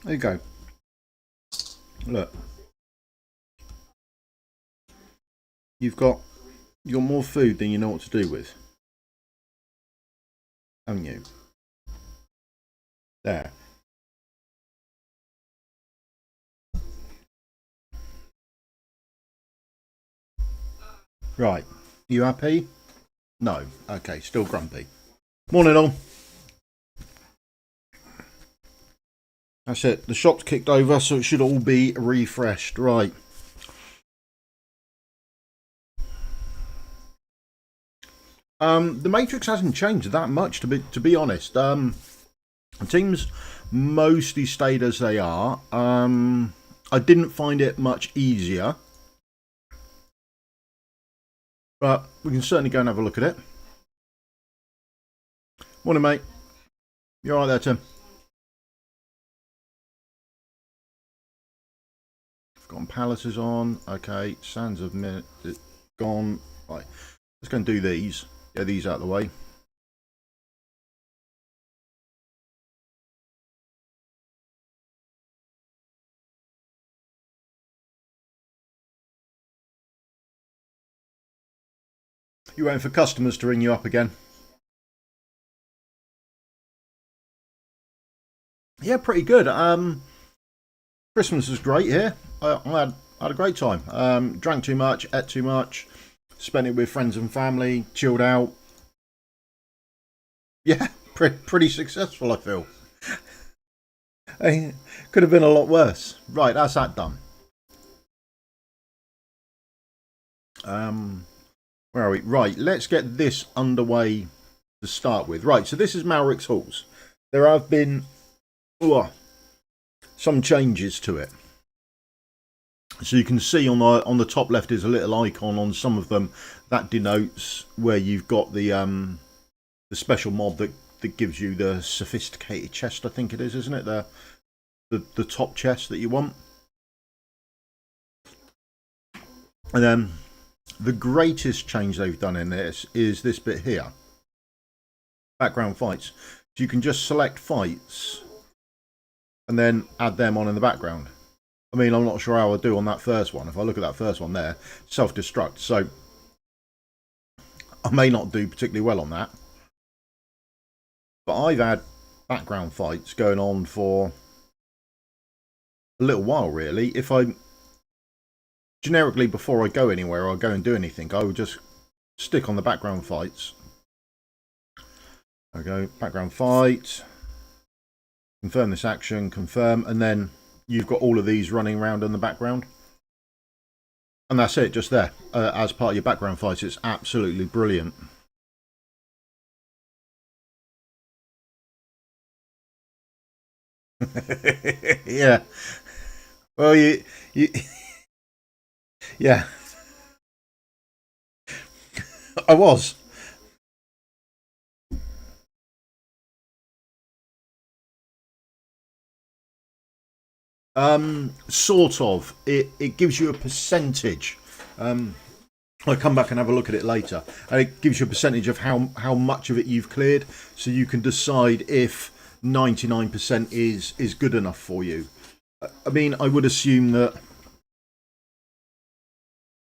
There you go. Look. You've got more food than you know what to do with. Haven't you? There. Right. You happy? No. Okay, still grumpy. Morning all. That's it. The shop's kicked over, so it should all be refreshed. Right. The matrix hasn't changed that much, to be honest. Teams mostly stayed as they are. I didn't find it much easier, but we can certainly go and have a look at it. Morning, mate. You alright there, Tim? Forgotten Palace is on. Okay, Sands of Minute gone. Right, let's go and do these. Get these out of the way. You waiting for customers to ring you up again? Yeah, pretty good. Christmas was great here. I had a great time. Drank too much, ate too much, spent it with friends and family, chilled out. Yeah, pretty successful, I feel. Hey, could have been a lot worse. Right, that's that done. Where are we? Right, let's get this underway to start with. Right, so this is Malrik's Halls. There have been some changes to it. So you can see on the top left is a little icon on some of them that denotes where you've got the special mod that gives you the sophisticated chest. I think it is, isn't it? The top chest that you want. And then the greatest change they've done in this is this bit here, background fights. So you can just select fights and then add them on in the background. I mean, I'm not sure how I'll do on that first one. If I look at that first one there, self-destruct. So I may not do particularly well on that. But I've had background fights going on for a little while, really. If I generically, before I go anywhere or go and do anything, I would just stick on the background fights. There we go, background fight. Confirm this action, confirm, and then you've got all of these running around in the background. And that's it, just there. As part of your background fights, it's absolutely brilliant. Yeah. Well, you yeah. I was. Sort of. It gives you a percentage. I'll come back and have a look at it later. And it gives you a percentage of how much of it you've cleared, so you can decide if 99% is good enough for you. I mean, I would assume that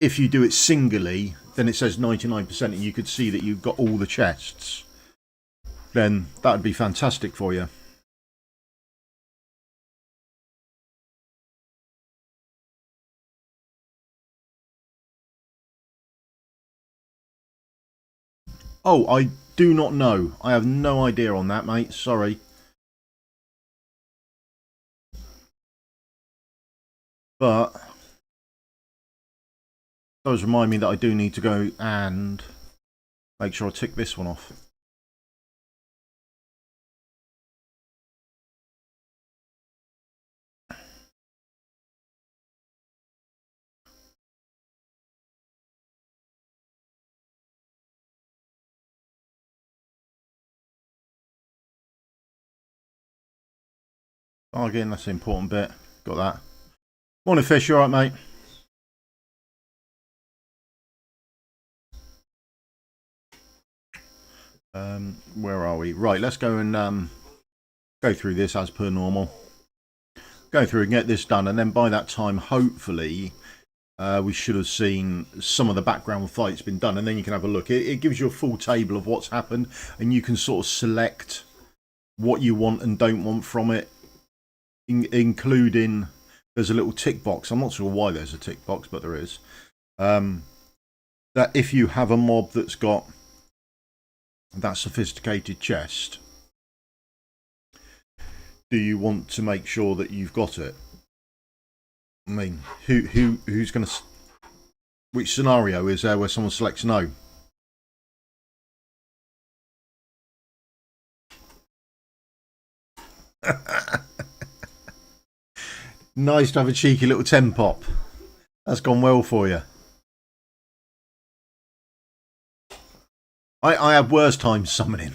if you do it singly, then it says 99% and you could see that you've got all the chests. Then that would be fantastic for you. Oh, I do not know. I have no idea on that, mate. Sorry. But does remind me that I do need to go and make sure I tick this one off. Oh, again, that's the important bit. Got that. Morning, Fish. You alright, mate? Where are we? Right, let's go and go through this as per normal. go through and get this done, and then by that time, hopefully, we should have seen some of the background fights been done, and then you can have a look. It gives you a full table of what's happened, and you can sort of select what you want and don't want from it, including there's a little tick box. I'm not sure why there's a tick box, but there is. That if you have a mob that's got that sophisticated chest, do you want to make sure that you've got it? I mean, who's going to... Which scenario is there where someone selects no? Nice to have a cheeky little 10 pop. That's gone well for you. I had worse times summoning.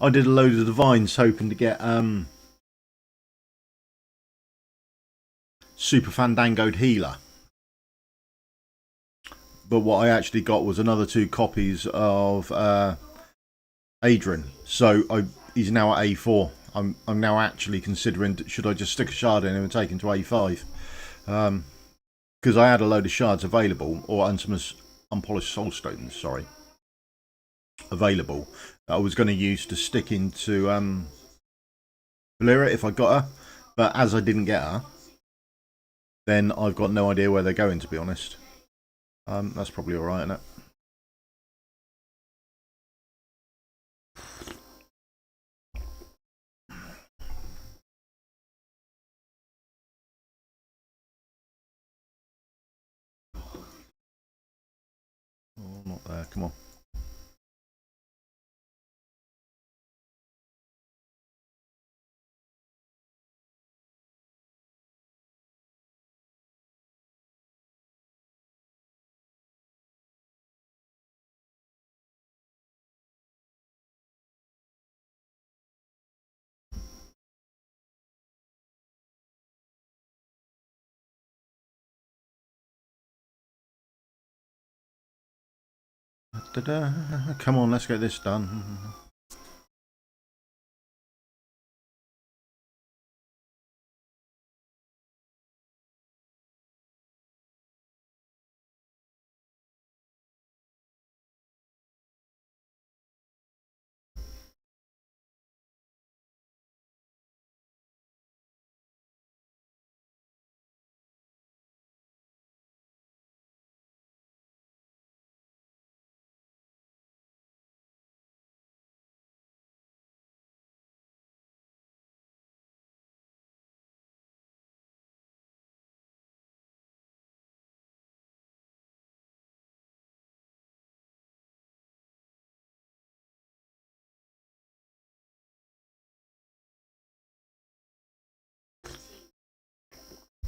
I did a load of divines hoping to get super fandangoed healer, but what I actually got was another 2 copies of Adrian. So he's now at A4. I'm now actually considering, should I just stick a shard in him and take him to A5, because I had a load of shards available, or some unpolished soulstones, sorry, available, that I was going to use to stick into Valera if I got her, but as I didn't get her, then I've got no idea where they're going, to be honest. That's probably alright, isn't it? Oh, not there, come on. Come on, let's get this done.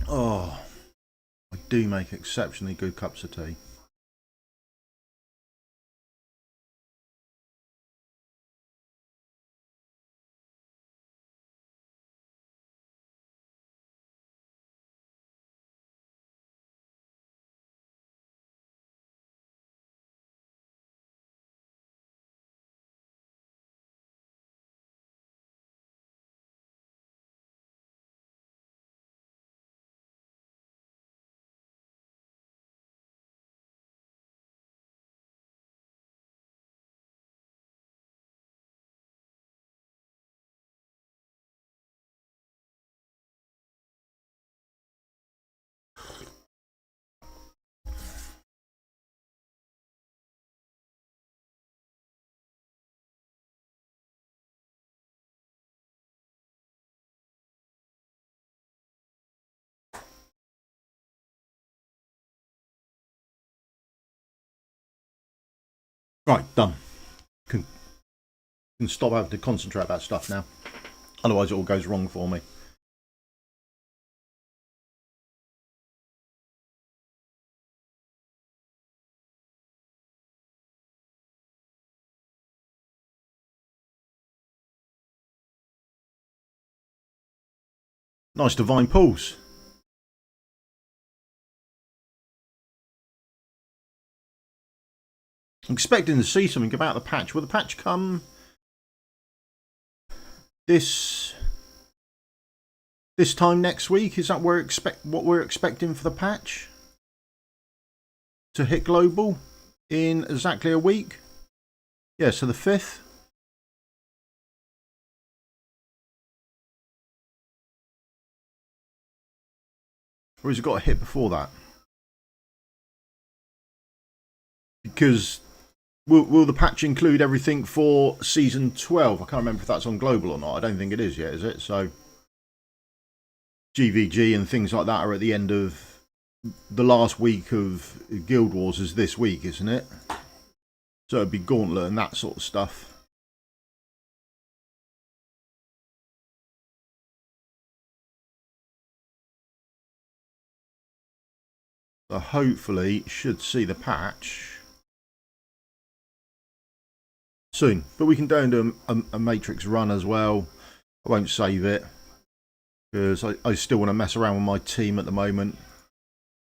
Oh, I do make exceptionally good cups of tea. Right, done. Can stop having to concentrate about stuff now. Otherwise it all goes wrong for me. Nice divine pulse. I'm expecting to see something about the patch. Will the patch come this time next week? Is that what we're expecting for the patch? To hit global in exactly a week? Yeah, so the 5th. Or has it got a hit before that? Because will the patch include everything for season 12? I can't remember if that's on global or not. I don't think it is yet, is it? So GVG and things like that are at the end of the last week of Guild Wars is this week, isn't it? So it'd be Gauntlet and that sort of stuff. So hopefully should see the patch soon. But we can go into a Matrix run as well. I won't save it because I still want to mess around with my team at the moment.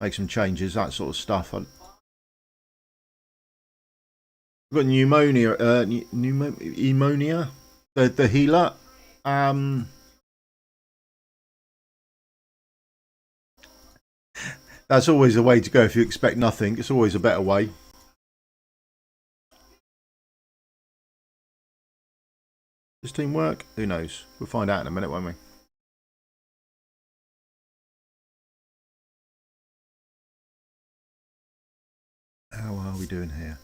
Make some changes, that sort of stuff. I've got pneumonia, pneumonia, the healer. That's always the way to go if you expect nothing. It's always a better way. Does team work? Who knows? We'll find out in a minute, won't we? How are we doing here?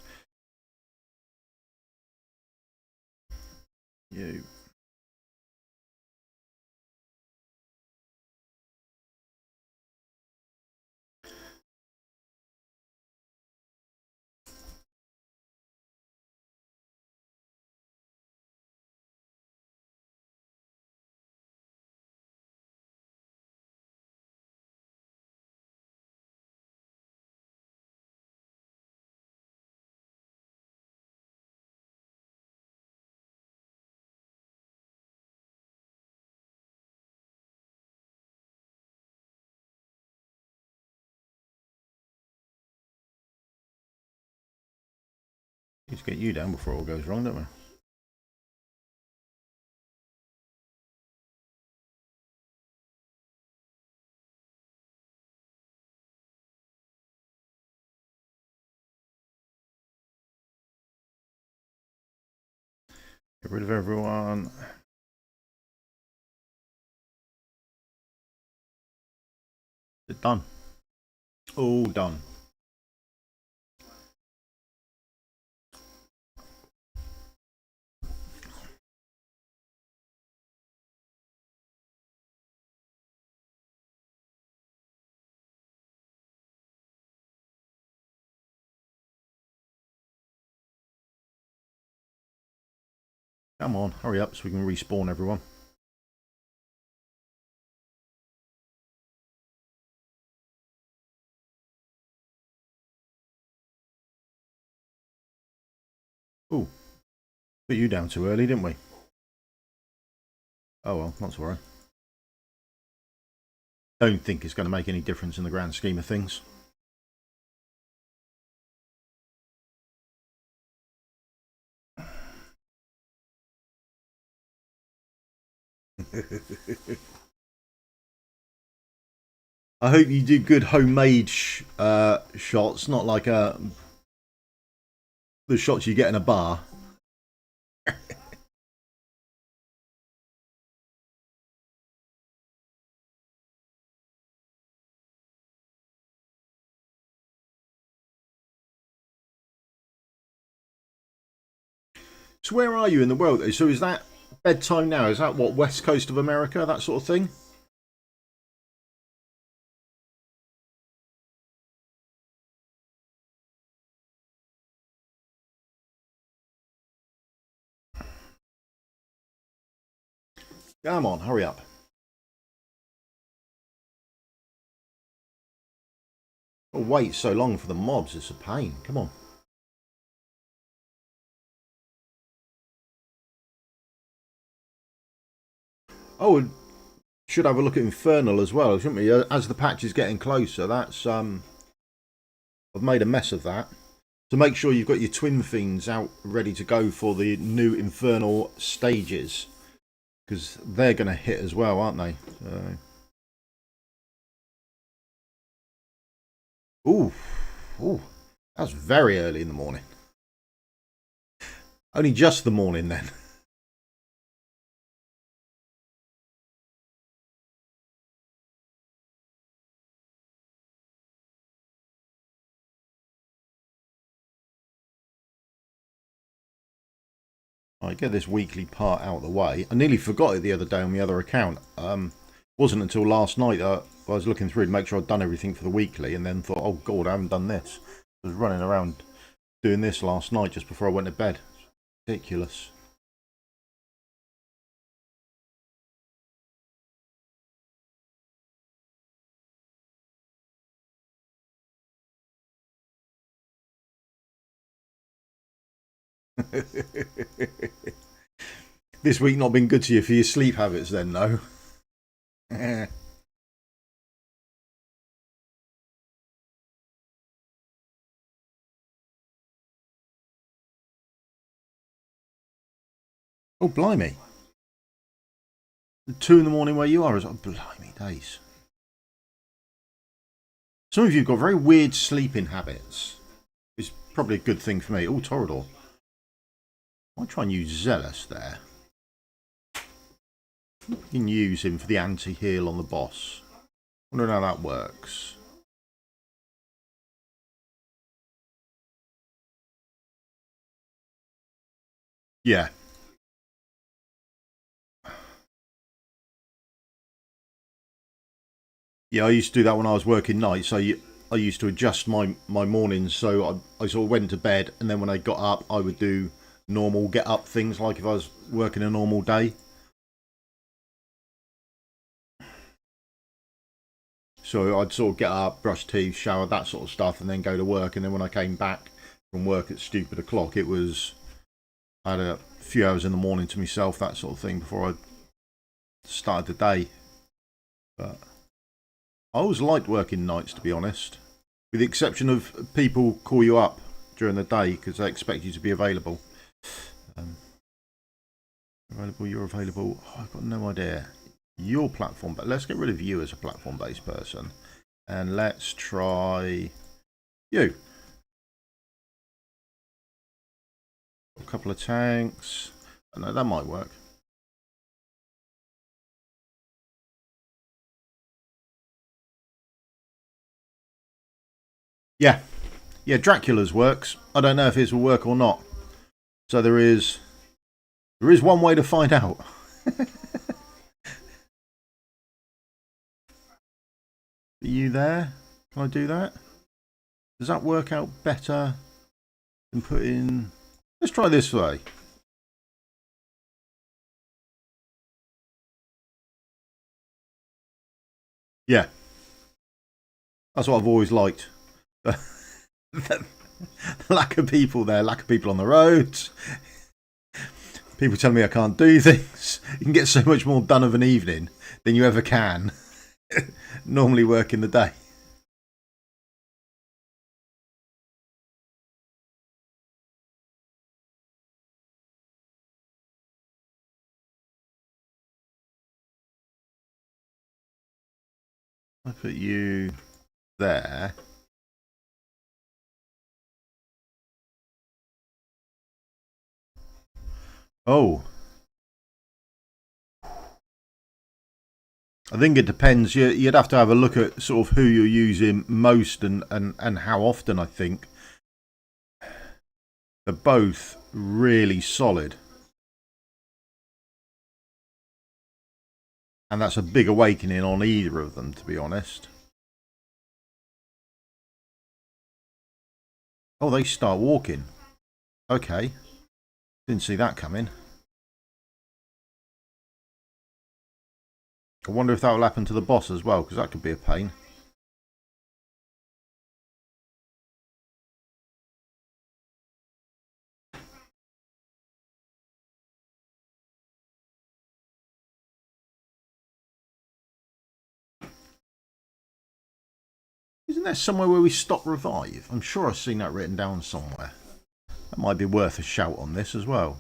You. Need to get you down before it all goes wrong, don't we? Get rid of everyone. It's done. All done. Come on, hurry up so we can respawn everyone. Ooh, put you down too early, didn't we? Oh well, not to worry. Don't think it's going to make any difference in the grand scheme of things. I hope you do good homemade shots, not like the shots you get in a bar. So where are you in the world? So is that bedtime now? Is that what, west coast of America, that sort of thing? Come on, hurry up. Oh, wait so long for the mobs. It's a pain. Come on. Oh, should have a look at Infernal as well, shouldn't we? As the patch is getting closer, that's I've made a mess of that. So make sure you've got your Twin Fiends out ready to go for the new Infernal stages, because they're going to hit as well, aren't they? Ooh, ooh, that's very early in the morning. Only just the morning then. I get this weekly part out of the way. I nearly forgot it the other day on the other account. Wasn't until last night that I was looking through to make sure I'd done everything for the weekly, and then thought, oh god, I haven't done this. I was running around doing this last night just before I went to bed. It's ridiculous. This week not been good to you for your sleep habits then, though. Oh, blimey. 2 in the morning where you are is... Oh, blimey days. Some of you have got very weird sleeping habits. It's probably a good thing for me. Oh, Torador. I'll try and use Zealous there. You can use him for the anti-heal on the boss. I wonder how that works. Yeah. Yeah, I used to do that when I was working nights. So I used to adjust my mornings, so I sort of went to bed, and then when I got up, I would do normal get up things, like if I was working a normal day. So I'd sort of get up, brush teeth, shower, that sort of stuff, and then go to work. And then when I came back from work at stupid o'clock, it was, I had a few hours in the morning to myself, that sort of thing, before I started the day. But I always liked working nights, to be honest, with the exception of people call you up during the day because they expect you to be available. Available, you're available. Oh, I've got no idea. Your platform, but let's get rid of you as a platform-based person, and let's try you. A couple of tanks. I know that might work. Yeah, yeah. Dracula's works. I don't know if his will work or not. So there is one way to find out. Are you there? Can I do that? Does that work out better than putting... Let's try this way. Yeah. That's what I've always liked. The lack of people there, lack of people on the roads. People telling me I can't do things. You can get so much more done of an evening than you ever can normally work in the day. I put you there. Oh. I think it depends. You'd have to have a look at sort of who you're using most and how often, I think. They're both really solid. And that's a big awakening on either of them, to be honest. Oh, they start walking. Okay. Didn't see that coming. I wonder if that will happen to the boss as well, because that could be a pain. Isn't there somewhere where we stop revive? I'm sure I've seen that written down somewhere. That might be worth a shout on this as well.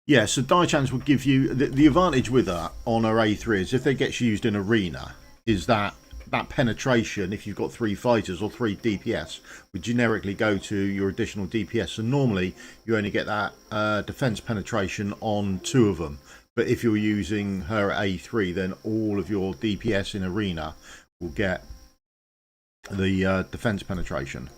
Yeah, so die chance will give you the advantage with that on our A3 is if they gets used in arena is that penetration, if you've got 3 fighters or 3 DPS, would generically go to your additional DPS. So normally you only get that defense penetration on 2 of them. But if you're using her at A3, then all of your DPS in arena will get the defense penetration.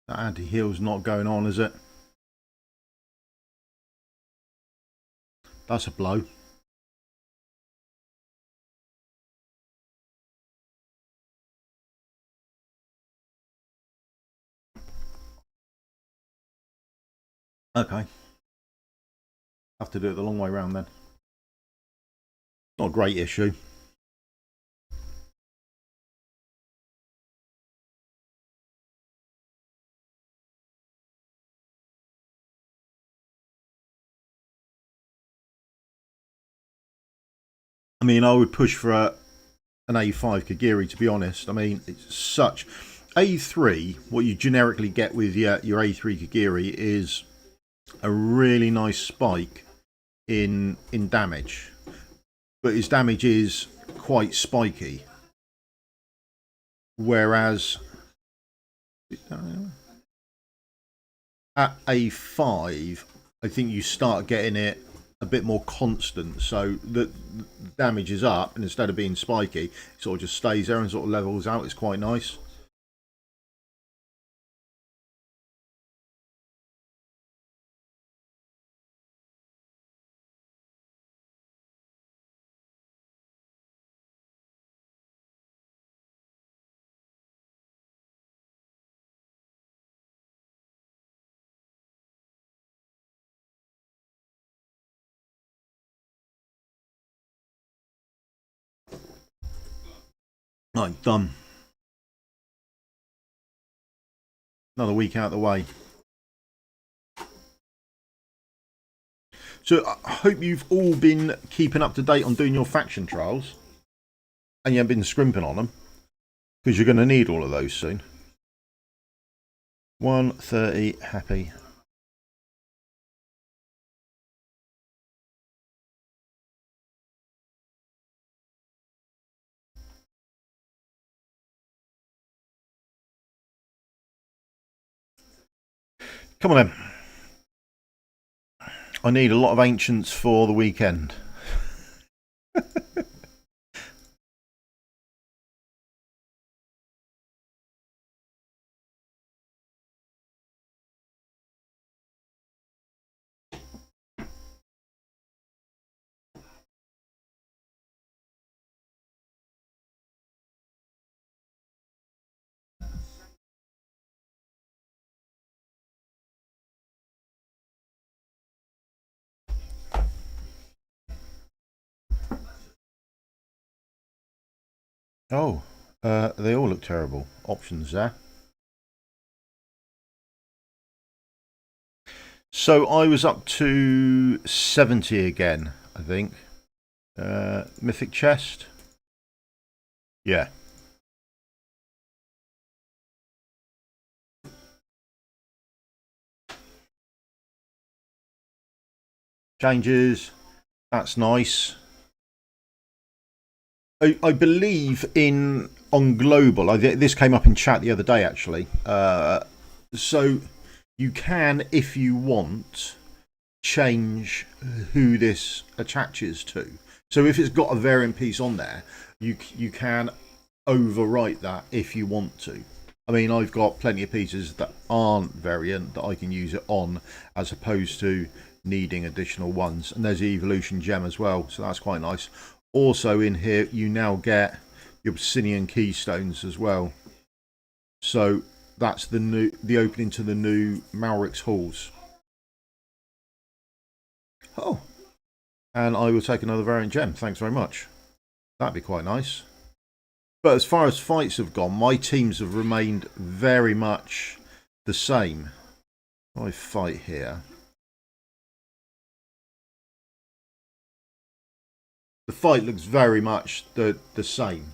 That anti-heal's not going on, is it? That's a blow. Okay. Have to do it the long way round then. Not a great issue. I mean, I would push for an A5 Kagiri, to be honest. I mean, it's such... A3, what you generically get with your A3 Kagiri is a really nice spike in damage. But his damage is quite spiky. Whereas... at A5, I think you start getting it a bit more constant, so the damage is up, and instead of being spiky, it sort of just stays there and sort of levels out. It's quite nice. Right, done. Another week out of the way. So I hope you've all been keeping up to date on doing your faction trials, and you haven't been scrimping on them, because you're going to need all of those soon. 130, happy. Come on then. I need a lot of ancients for the weekend. Oh, they all look terrible. Options there. So I was up to 70 again, I think. Mythic chest. Yeah. Changes. That's nice. I believe on global. This came up in chat the other day, actually. So you can, if you want, change who this attaches to. So if it's got a variant piece on there, you can overwrite that if you want to. I mean, I've got plenty of pieces that aren't variant that I can use it on, as opposed to needing additional ones. And there's the evolution gem as well, so that's quite nice. Also in here you now get your Obsidian Keystones as well, so that's the opening to the new Malrik's halls. Oh, and I will take another variant gem, thanks very much. That'd be quite nice. But as far as fights have gone, my teams have remained very much the same. If I fight here, the fight looks very much the same,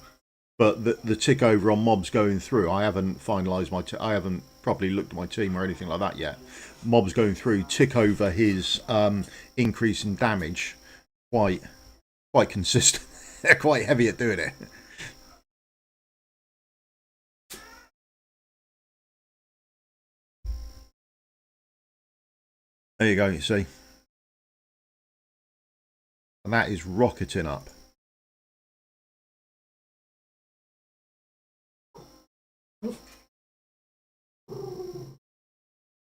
but the tick over on mobs going through, I haven't finalised my I haven't properly looked at my team or anything like that yet. Mobs going through tick over his increase in damage quite consistent. They're quite heavy at doing it. There you go, you see. And that is rocketing up.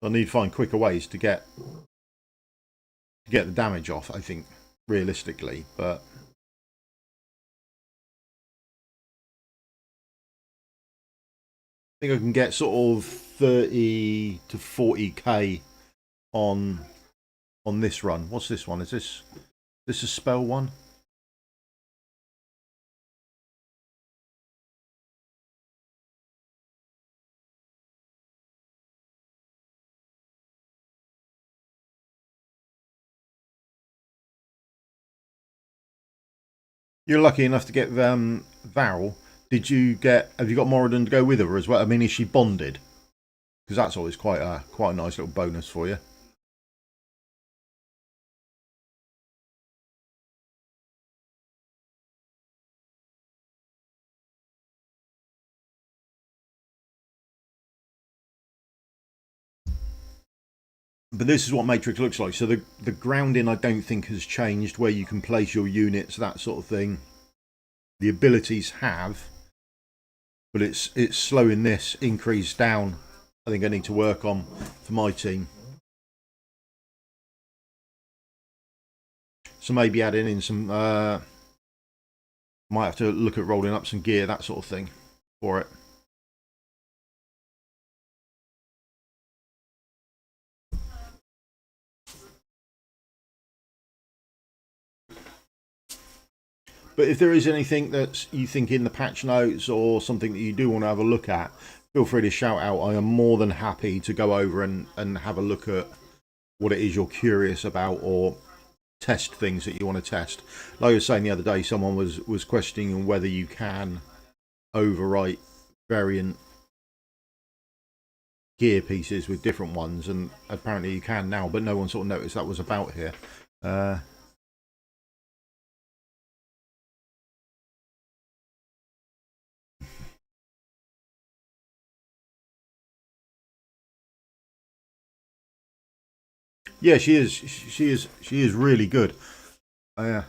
I need to find quicker ways to get the damage off, I think, realistically, but I think I can get sort of 30 to 40k on this run. What's this one? Is this a spell one? You're lucky enough to get Varel. Have you got Moradin to go with her as well? I mean, is she bonded? Because that's always quite a nice little bonus for you. But this is what Matrix looks like. So the grounding I don't think has changed, where you can place your units, that sort of thing. The abilities have, but it's slowing this increase down. I think I need to work on for my team. So maybe adding in some, might have to look at rolling up some gear, that sort of thing for it. But if there is anything that you think in the patch notes or something that you do want to have a look at, feel free to shout out. I am more than happy to go over and have a look at what it is you're curious about, or test things that you want to test. Like I was saying the other day, someone was questioning whether you can overwrite variant gear pieces with different ones, and apparently you can now, but no one sort of noticed that was about here. Yeah, she is really good. I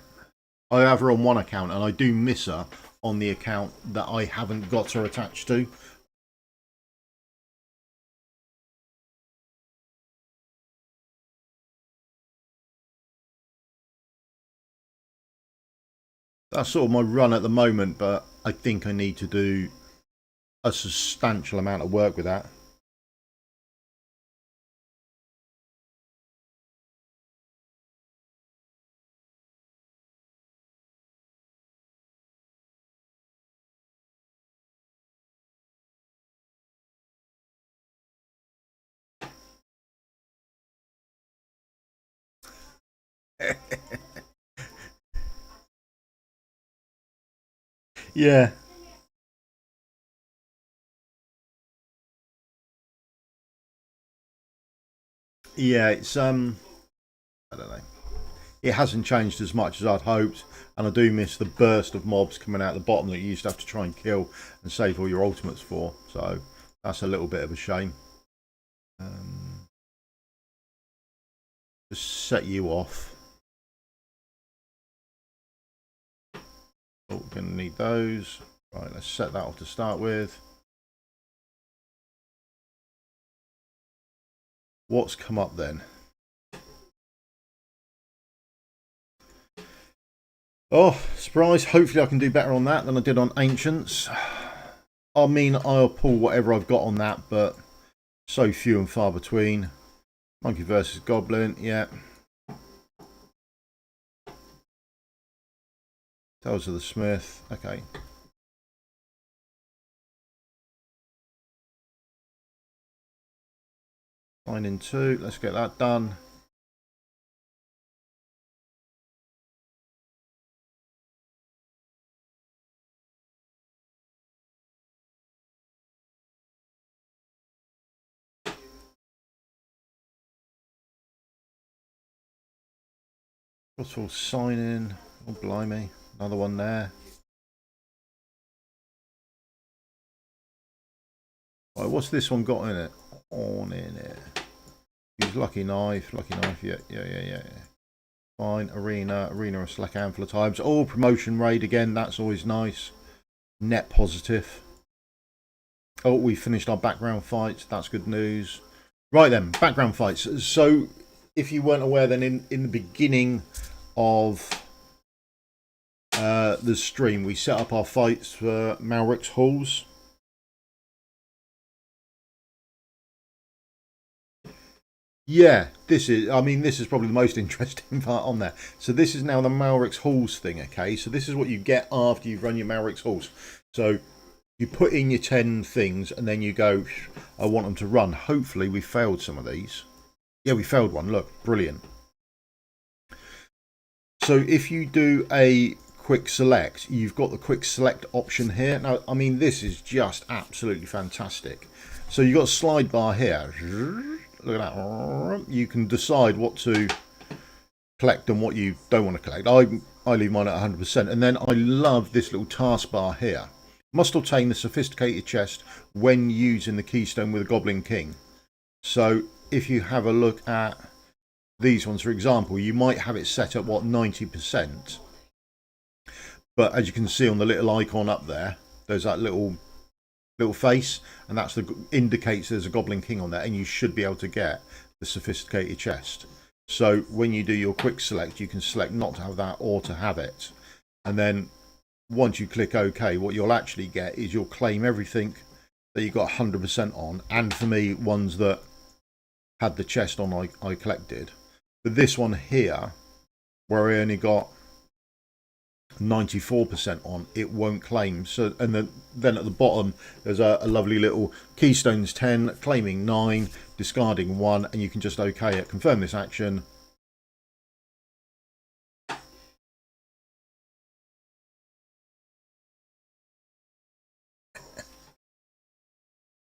have her on one account, and I do miss her on the account that I haven't got her attached to. That's sort of my run at the moment, but I think I need to do a substantial amount of work with that. Yeah. Yeah, it's I don't know. It hasn't changed as much as I'd hoped, and I do miss the burst of mobs coming out the bottom that you used to have to try and kill and save all your ultimates for. So that's a little bit of a shame. Just set you off. Oh, we're going to need those. Right, let's set that off to start with. What's come up then? Oh, surprise. Hopefully I can do better on that than I did on Ancients. I mean, I'll pull whatever I've got on that, but so few and far between. Monkey versus Goblin, yeah. Tales of the Smith, okay. Fine in 2, let's get that done. What's all sign in? Oh, blimey. Another one there. Right, what's this one got in it? On in it. Use lucky knife, yeah. Fine, arena a slack handful of times. Oh, promotion raid again, that's always nice. Net positive. Oh, we finished our background fights, that's good news. Right then, background fights. So, if you weren't aware, then in the beginning of the stream, we set up our fights for Malrik's halls. Yeah, this is probably the most interesting part on there. So this is now the Malrik's halls thing, okay? So this is what you get after you've run your Malrik's halls. So you put in your 10 things and then you go, I want them to run. Hopefully we failed some of these. Yeah, we failed one. Look, brilliant. So if you do a quick select, you've got the quick select option here. Now, I mean, this is just absolutely fantastic. So you've got a slide bar here. Look at that. You can decide what to collect and what you don't want to collect. I leave mine at 100%. And then I love this little taskbar here. Must obtain the sophisticated chest when using the keystone with a Goblin King. So if you have a look at these ones, for example, you might have it set at, what, 90%. But as you can see on the little icon up there, there's that little face, and that's indicates there's a Goblin King on there, and you should be able to get the sophisticated chest. So when you do your quick select, you can select not to have that or to have it, and then once you click OK, what you'll actually get is you'll claim everything that you got 100% on, and for me, ones that had the chest on I collected. But this one here, where I only got 94% on, it won't claim. So, and then at the bottom there's a lovely little Keystones 10, claiming 9, discarding 1, and you can just OK it. Confirm this action.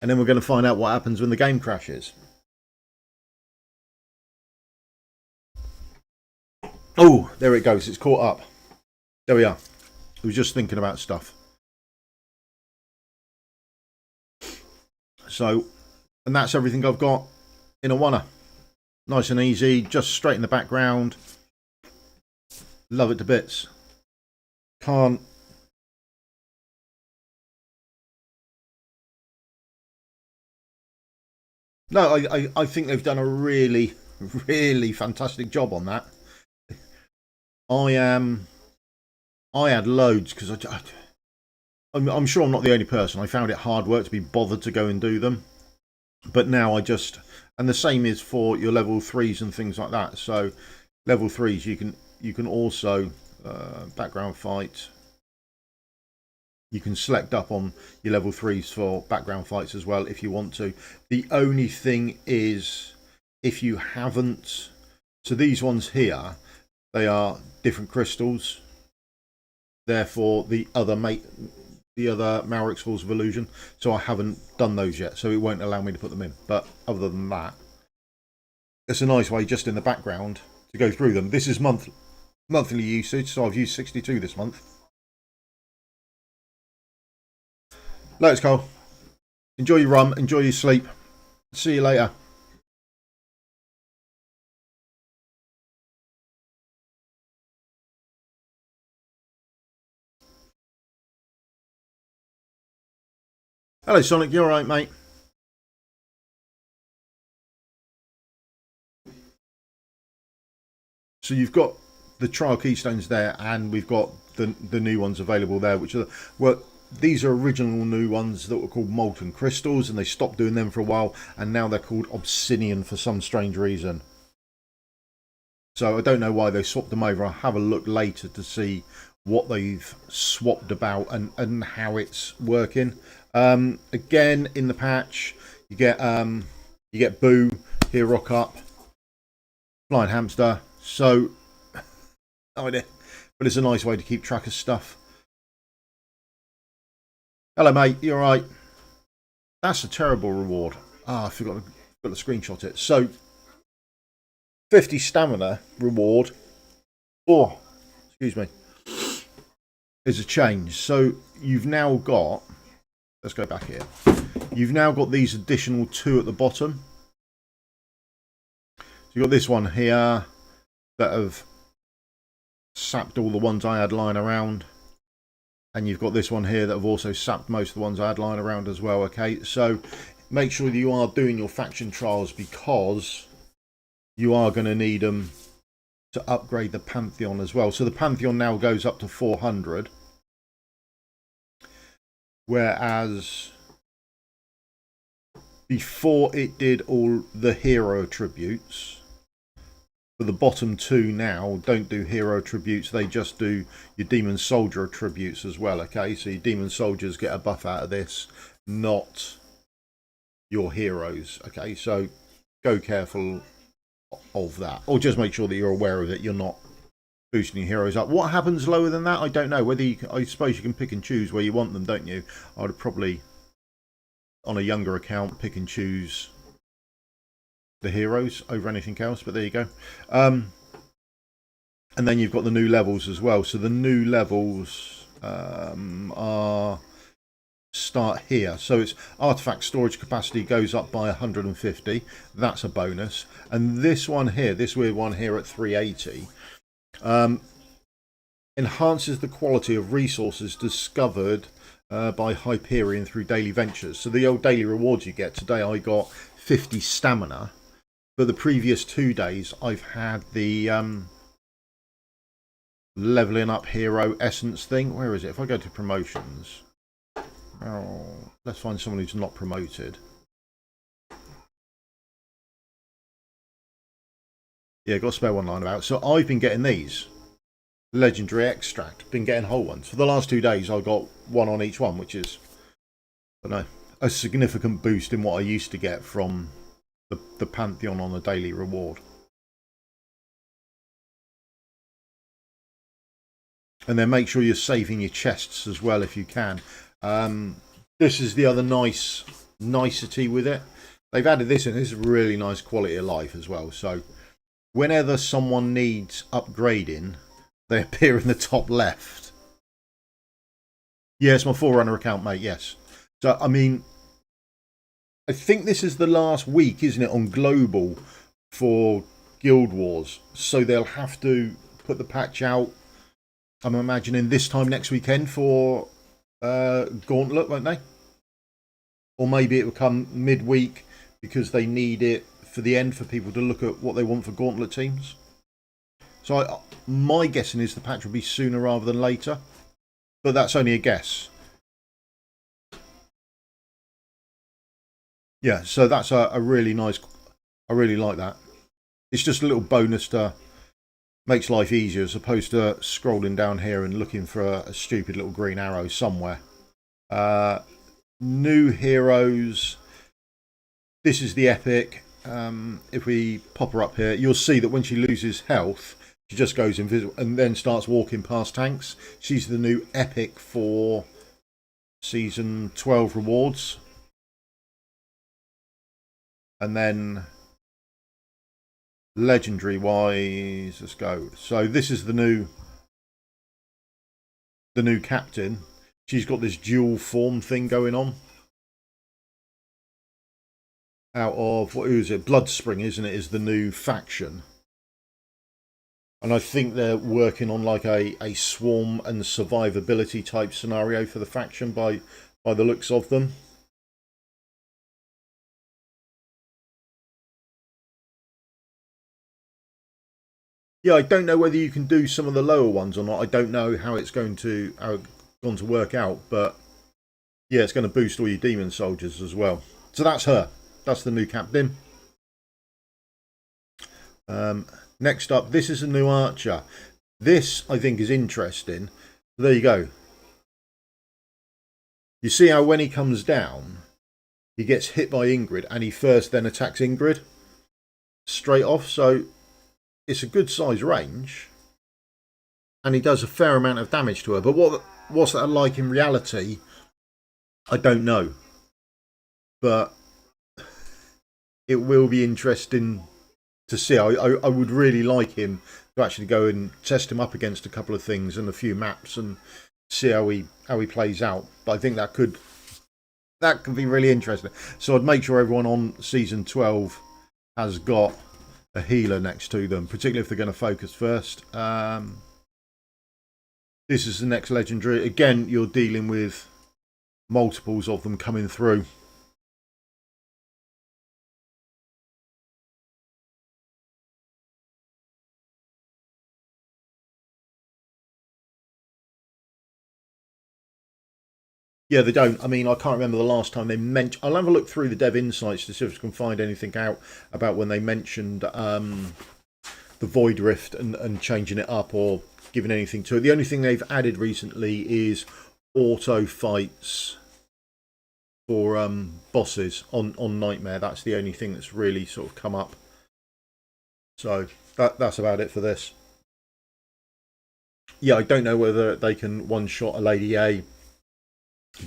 And then we're going to find out what happens when the game crashes. Oh, there it goes. It's caught up. There we are. I was just thinking about stuff. So, and that's everything I've got in a oneer. Nice and easy, just straight in the background. Love it to bits. Can't. No, I think they've done a really, really fantastic job on that. I had loads because I'm sure I'm not the only person. I found it hard work to be bothered to go and do them, but now I just, and the same is for your level 3s and things like that. So level 3s you can also background fight. You can select up on your level 3s for background fights as well if you want to. The only thing is, if you haven't, so these ones here, they are different crystals. Therefore, the other Malrik's Halls of Illusion. So I haven't done those yet, so it won't allow me to put them in. But other than that, it's a nice way just in the background to go through them. This is monthly usage, so I've used 62 this month. Let's go. Enjoy your rum, enjoy your sleep. See you later. Hello Sonic, you alright mate? So you've got the Trial Keystones there, and we've got the new ones available there, which are, well, these are original new ones that were called Molten Crystals, and they stopped doing them for a while, and now they're called Obsidian for some strange reason. So I don't know why they swapped them over. I'll have a look later to see what they've swapped about and how it's working. Again, in the patch, you get Boo, here Rock Up, Flying Hamster. So, no idea, but it's a nice way to keep track of stuff. Hello, mate. You all right? That's a terrible reward. I forgot to screenshot it. So, 50 stamina reward. Oh, excuse me. Is a change. So you've now got. Let's go back here. You've now got these additional 2 at the bottom. So you've got this one here that have sapped all the ones I had lying around, and you've got this one here that have also sapped most of the ones I had lying around as well. Okay, so make sure that you are doing your faction trials, because you are going to need them to upgrade the Pantheon as well. So the Pantheon now goes up to 400, whereas before it did all the hero attributes. But the bottom 2 now don't do hero attributes, they just do your demon soldier attributes as well. Okay, so your demon soldiers get a buff out of this, not your heroes. Okay, so go careful of that, or just make sure that you're aware of it. You're not boosting your heroes up. What happens lower than that, I don't know. Whether you can, I suppose you can pick and choose where you want them, don't you? I would probably, on a younger account, pick and choose the heroes over anything else, but there you go. And then you've got the new levels as well. So the new levels are start here. So it's artifact storage capacity goes up by 150. That's a bonus. And this one here, this weird one here at 380, enhances the quality of resources discovered by Hyperion through daily ventures. So the old daily rewards you get, today I got 50 stamina. But the previous 2 days, I've had the leveling up hero essence thing. Where is it? If I go to promotions, let's find someone who's not promoted. Yeah, got a spare one lying about. So I've been getting these legendary extract. Been getting whole ones for the last 2 days. I got one on each one, which is, I don't know, a significant boost in what I used to get from the Pantheon on a daily reward. And then make sure you're saving your chests as well if you can. This is the other nicety with it. They've added this in. This is really nice quality of life as well. So whenever someone needs upgrading, they appear in the top left. Yes, my Forerunner account, mate. Yes. So I mean, I think this is the last week, isn't it, on global for Guild Wars. So they'll have to put the patch out, I'm imagining, this time next weekend for Gauntlet, won't they? Or maybe it will come midweek because they need it for the end for people to look at what they want for Gauntlet teams. So my guessing is the patch will be sooner rather than later. But that's only a guess. Yeah, so that's a really nice, I really like that. It's just a little bonus to makes life easier as opposed to scrolling down here and looking for a stupid little green arrow somewhere. New heroes. This is the epic. If we pop her up here, you'll see that when she loses health, she just goes invisible and then starts walking past tanks. She's the new epic for season 12 rewards. And then legendary wise, let's go. So this is the new captain. She's got this dual form thing going on. Out of, what is it? Bloodspring, isn't it? Is the new faction. And I think they're working on like a swarm and survivability type scenario for the faction by the looks of them. Yeah, I don't know whether you can do some of the lower ones or not. I don't know how it's going to work out, but yeah, it's going to boost all your demon soldiers as well. So that's her. That's the new captain. Next up, this is a new archer. This I think is interesting. There you go. You see how when he comes down, he gets hit by Ingrid, and he first then attacks Ingrid straight off. So it's a good size range, and he does a fair amount of damage to her. But what's that like in reality? I don't know, but it will be interesting to see. I would really like him to actually go and test him up against a couple of things and a few maps and see how he plays out. But I think that could be really interesting. So I'd make sure everyone on season 12 has got a healer next to them, particularly if they're going to focus first. This is the next legendary. Again, you're dealing with multiples of them coming through. Yeah, they don't. I mean, I can't remember the last time they mentioned. I'll have a look through the dev insights to see if I can find anything out about when they mentioned the Void Rift and changing it up or giving anything to it. The only thing they've added recently is auto fights for bosses on Nightmare. That's the only thing that's really sort of come up. So that's about it for this. Yeah, I don't know whether they can one-shot a Lady A,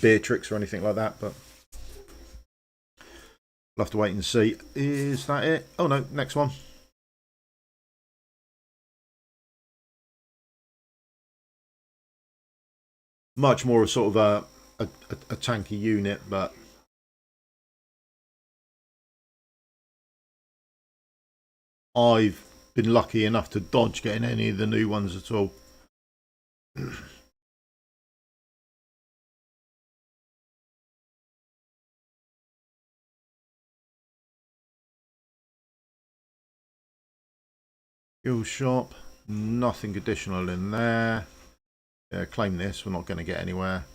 Beatrix or anything like that, but we'll have to wait and see. Is that it? Oh no, next one. Much more a sort of a tanky unit, but I've been lucky enough to dodge getting any of the new ones at all. Skill shop, nothing additional in there. Yeah, claim this, we're not going to get anywhere.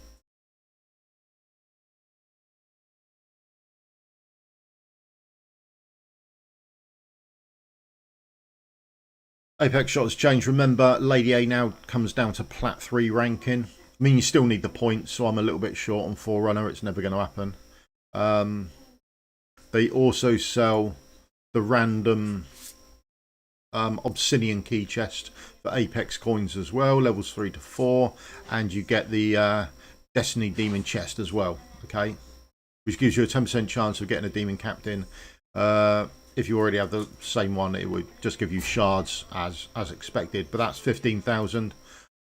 Apex shot has changed. Remember, Lady A now comes down to Plat 3 ranking. I mean, you still need the points, so I'm a little bit short on Forerunner. It's never going to happen. They also sell the random Obsidian key chest for Apex coins as well, levels 3 to 4, and you get the Destiny Demon chest as well, okay, which gives you a 10% chance of getting a Demon Captain. If you already have the same one, it would just give you shards as expected, but that's 15,000.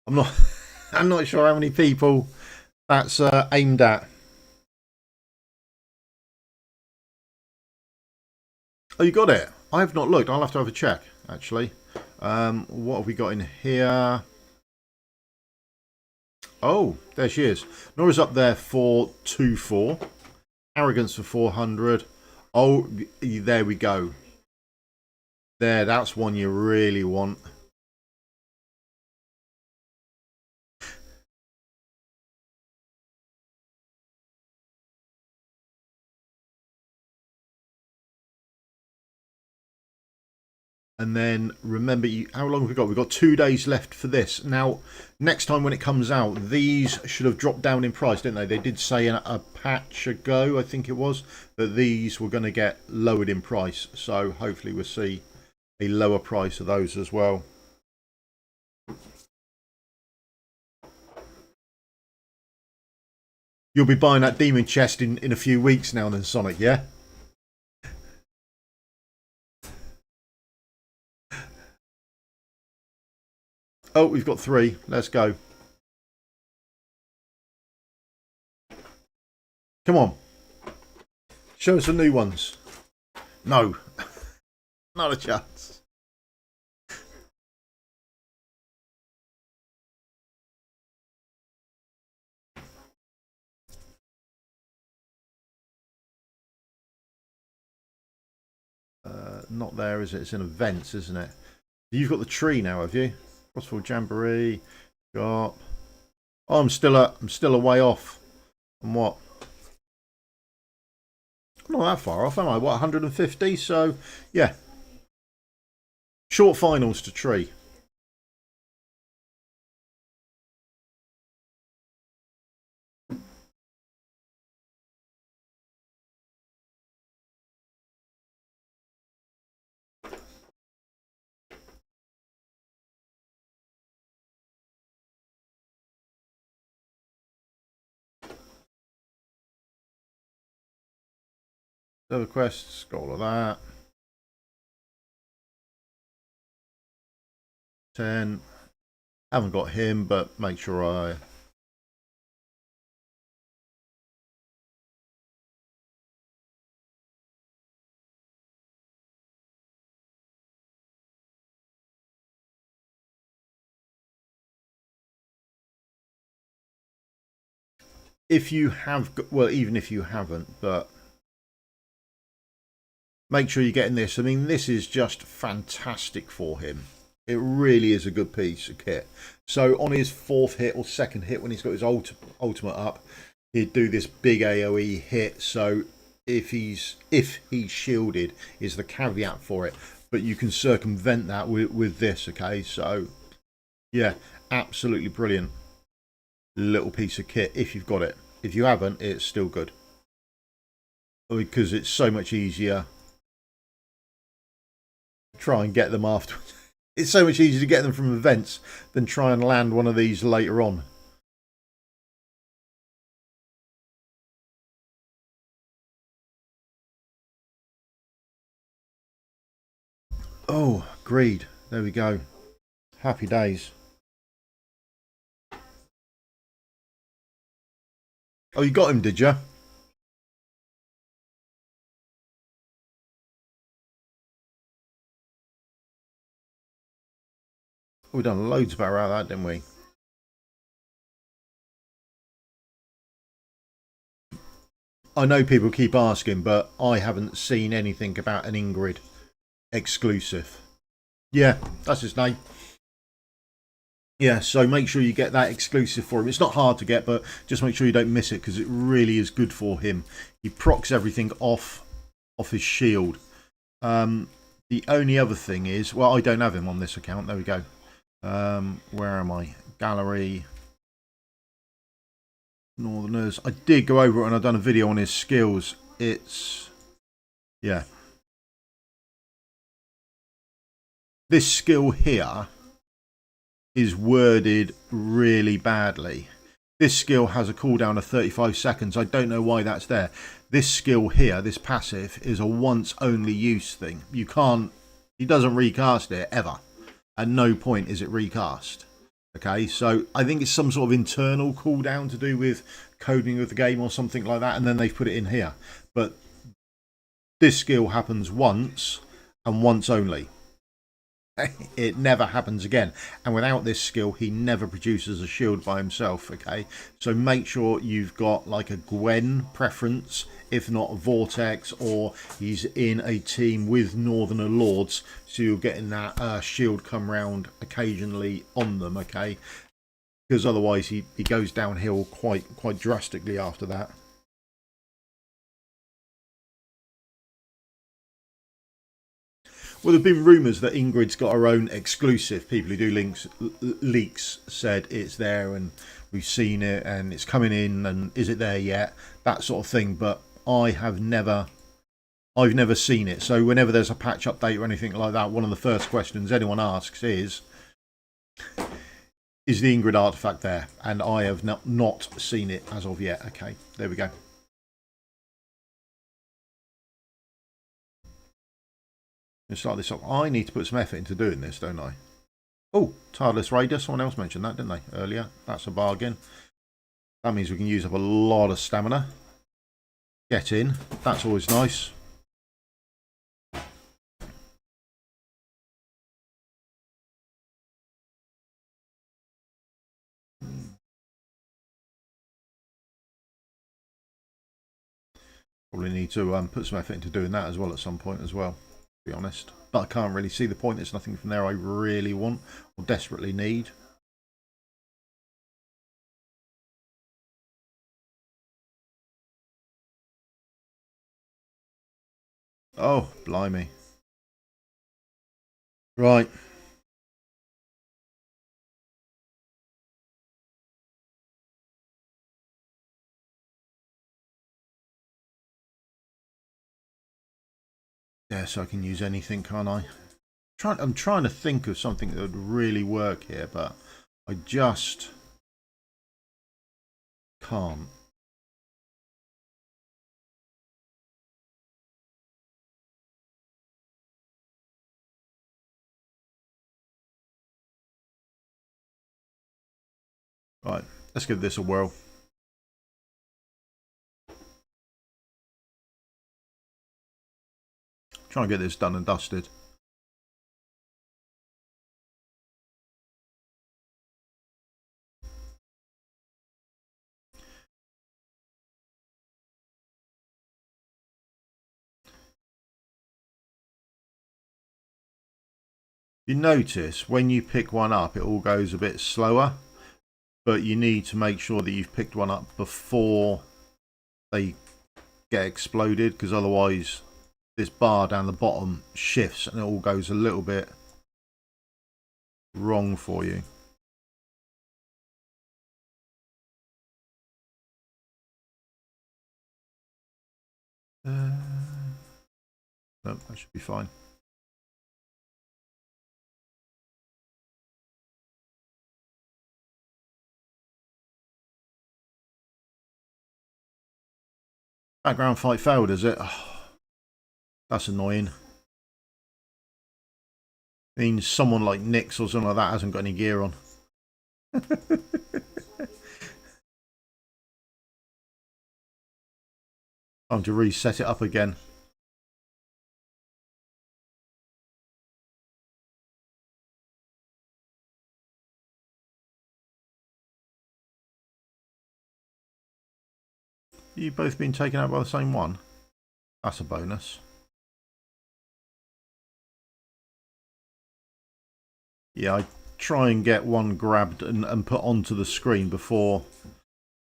I'm not sure how many people that's aimed at. Oh, you got it? I have not looked. I'll have to have a check, actually. What have we got in here? Oh, there she is. Nora's up there for 2-4. Arrogance for 400. Oh, there we go. There, that's one you really want. And then remember, how long have we got? We've got 2 days left for this. Now, next time when it comes out, these should have dropped down in price, didn't they? They did say a patch ago, I think it was, that these were going to get lowered in price. So hopefully we'll see a lower price of those as well. You'll be buying that demon chest in a few weeks now then, Sonic, yeah? Oh, we've got 3. Let's go. Come on. Show us some new ones. No. Not a chance. Not there, is it? It's in events, isn't it? You've got the tree now, have you? Crossfield Jamboree. Got. Oh, I'm still a way off. And what? I'm not that far off, am I? What, 150? So, yeah. Short finals to tree. Other quests, got all of that. 10. Haven't got him, but make sure I... If you have, well, even if you haven't, but make sure you're getting this. I mean, this is just fantastic for him. It really is a good piece of kit. So on his 4th hit or 2nd hit, when he's got his ultimate up, he'd do this big AoE hit. So if he's shielded is the caveat for it, but you can circumvent that with this. Okay, so yeah, absolutely brilliant little piece of kit if you've got it. If you haven't, it's still good because it's so much easier to try and get them afterwards. It's so much easier to get them from events than try and land one of these later on. Oh, greed. There we go. Happy days. Oh, you got him, did you? We've done loads about that, didn't we? I know people keep asking, but I haven't seen anything about an Ingrid exclusive. Yeah, that's his name. Yeah, so make sure you get that exclusive for him. It's not hard to get, but just make sure you don't miss it because it really is good for him. He procs everything off his shield. The only other thing is, well, I don't have him on this account. There we go. Where am I? Gallery. Northerners. I did go over it and I've done a video on his skills. It's, yeah. This skill here is worded really badly. This skill has a cooldown of 35 seconds. I don't know why that's there. This skill here, this passive, is a once only use thing. You can't, he doesn't recast it ever. At no point is it recast. Okay, so I think it's some sort of internal cooldown to do with coding of the game or something like that, and then they've put it in here. But this skill happens once and once only. It never happens again, and without this skill he never produces a shield by himself. Okay, so make sure you've got like a Gwen preference, if not a Vortex, or he's in a team with Northerner Lords, so you're getting that shield come round occasionally on them. Okay, because otherwise he goes downhill quite drastically after that. Well, there have been rumours that Ingrid's got her own exclusive. People who do leaks said it's there and we've seen it and it's coming in and is it there yet? That sort of thing. But I've never seen it. So whenever there's a patch update or anything like that, one of the first questions anyone asks is the Ingrid artifact there? And I have not seen it as of yet. Okay, there we go. Start this off. I need to put some effort into doing this, don't I? Oh, Tireless Raider. Someone else mentioned that, didn't they, earlier? That's a bargain. That means we can use up a lot of stamina. Get in. That's always nice. Probably need to put some effort into doing that as well at some point as well. be honest. But I can't really see the point. There's nothing from there I really want or desperately need. Oh, blimey. Right. Yeah, so I can use anything, can't I? I'm trying to think of something that would really work here, but I just can't. Right, let's give this a whirl. Try and get this done and dusted. You notice when you pick one up, it all goes a bit slower, but you need to make sure that you've picked one up before they get exploded, because otherwise this bar down the bottom shifts and it all goes a little bit wrong for you. No, that should be fine. Background fight failed, is it? Oh, that's annoying. Means someone like Nix or something like that hasn't got any gear on. Time to reset it up again. You both been taken out by the same one? That's a bonus. Yeah, I try and get one grabbed and put onto the screen before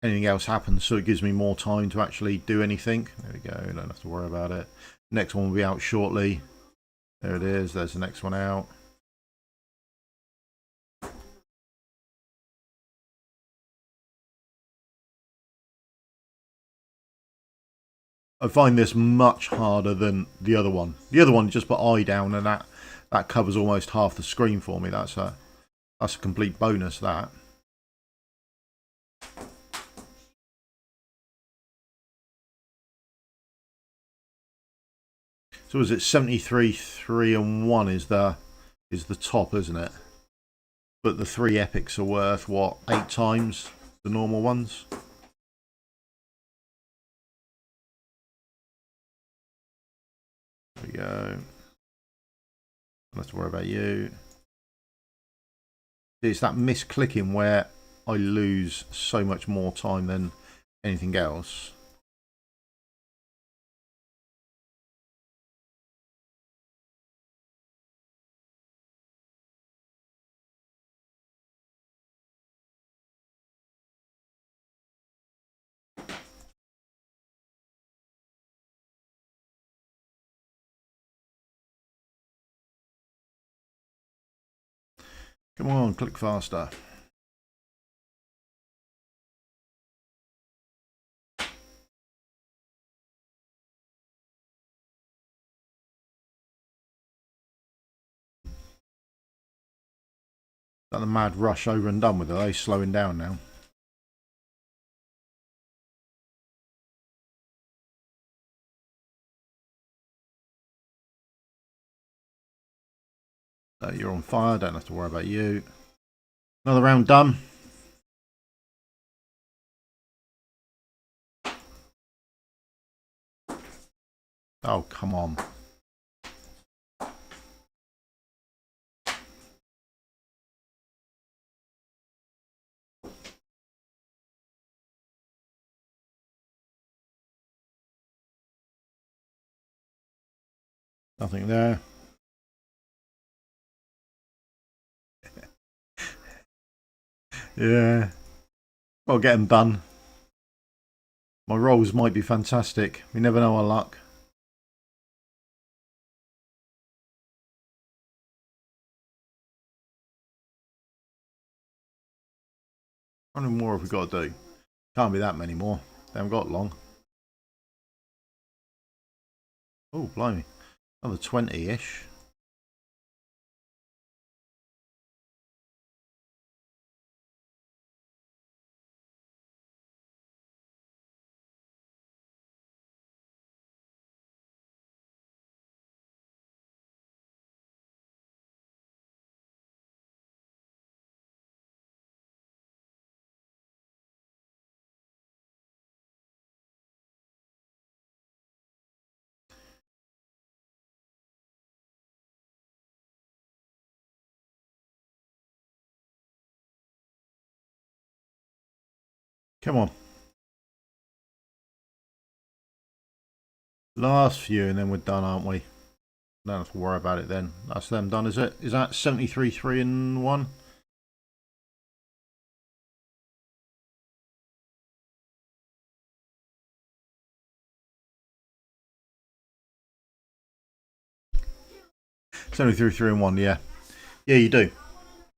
anything else happens, so it gives me more time to actually do anything. There we go, don't have to worry about it. Next one will be out shortly. There it is, there's the next one out. I find this much harder than the other one. The other one, just put I down and that covers almost half the screen for me. That's a complete bonus, that. So is it 73, 3 and 1 is the top, isn't it? But the 3 epics are worth what, 8 times the normal ones? There we go. Don't have to worry about you. It's that misclicking where I lose so much more time than anything else. Come on, click faster. That the mad rush over and done with? Are they slowing down now? You're on fire, don't have to worry about you. Another round done. Oh, come on. Nothing there. Yeah. I'll get them done. My rolls might be fantastic. We never know our luck. How many more have we got to do? Can't be that many more. They haven't got long. Oh, blimey. Another 20-ish. Come on. Last few and then we're done, aren't we? Don't have to worry about it then. That's them done, is it? Is that 73, 3 and 1? It's only 3, 3 and 1, yeah. Yeah, you do.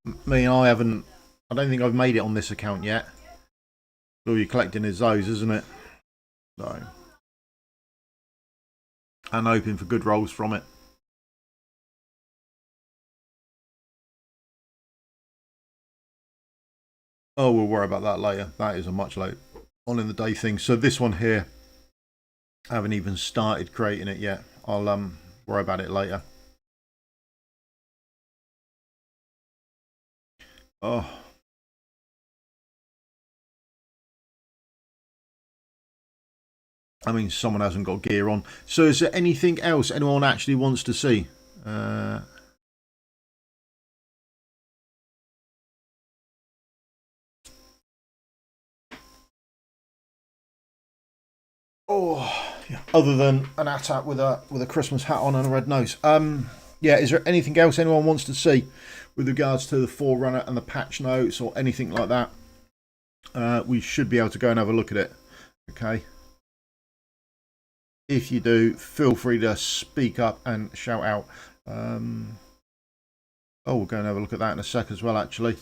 I mean, I don't think I've made it on this account yet. All you're collecting is those, isn't it? So. And hoping for good rolls from it. Oh, we'll worry about that later. That is a much later on in the day thing. So this one here, I haven't even started creating it yet. I'll worry about it later. Oh. I mean, someone hasn't got gear on. So is there anything else anyone actually wants to see? Oh, yeah. Other than an ATAT with a Christmas hat on and a red nose. Yeah, is there anything else anyone wants to see with regards to the Forerunner and the patch notes or anything like that? We should be able to go and have a look at it. Okay. If you do, feel free to speak up and shout out. Oh, we'll go and have a look at that in a sec as well, actually.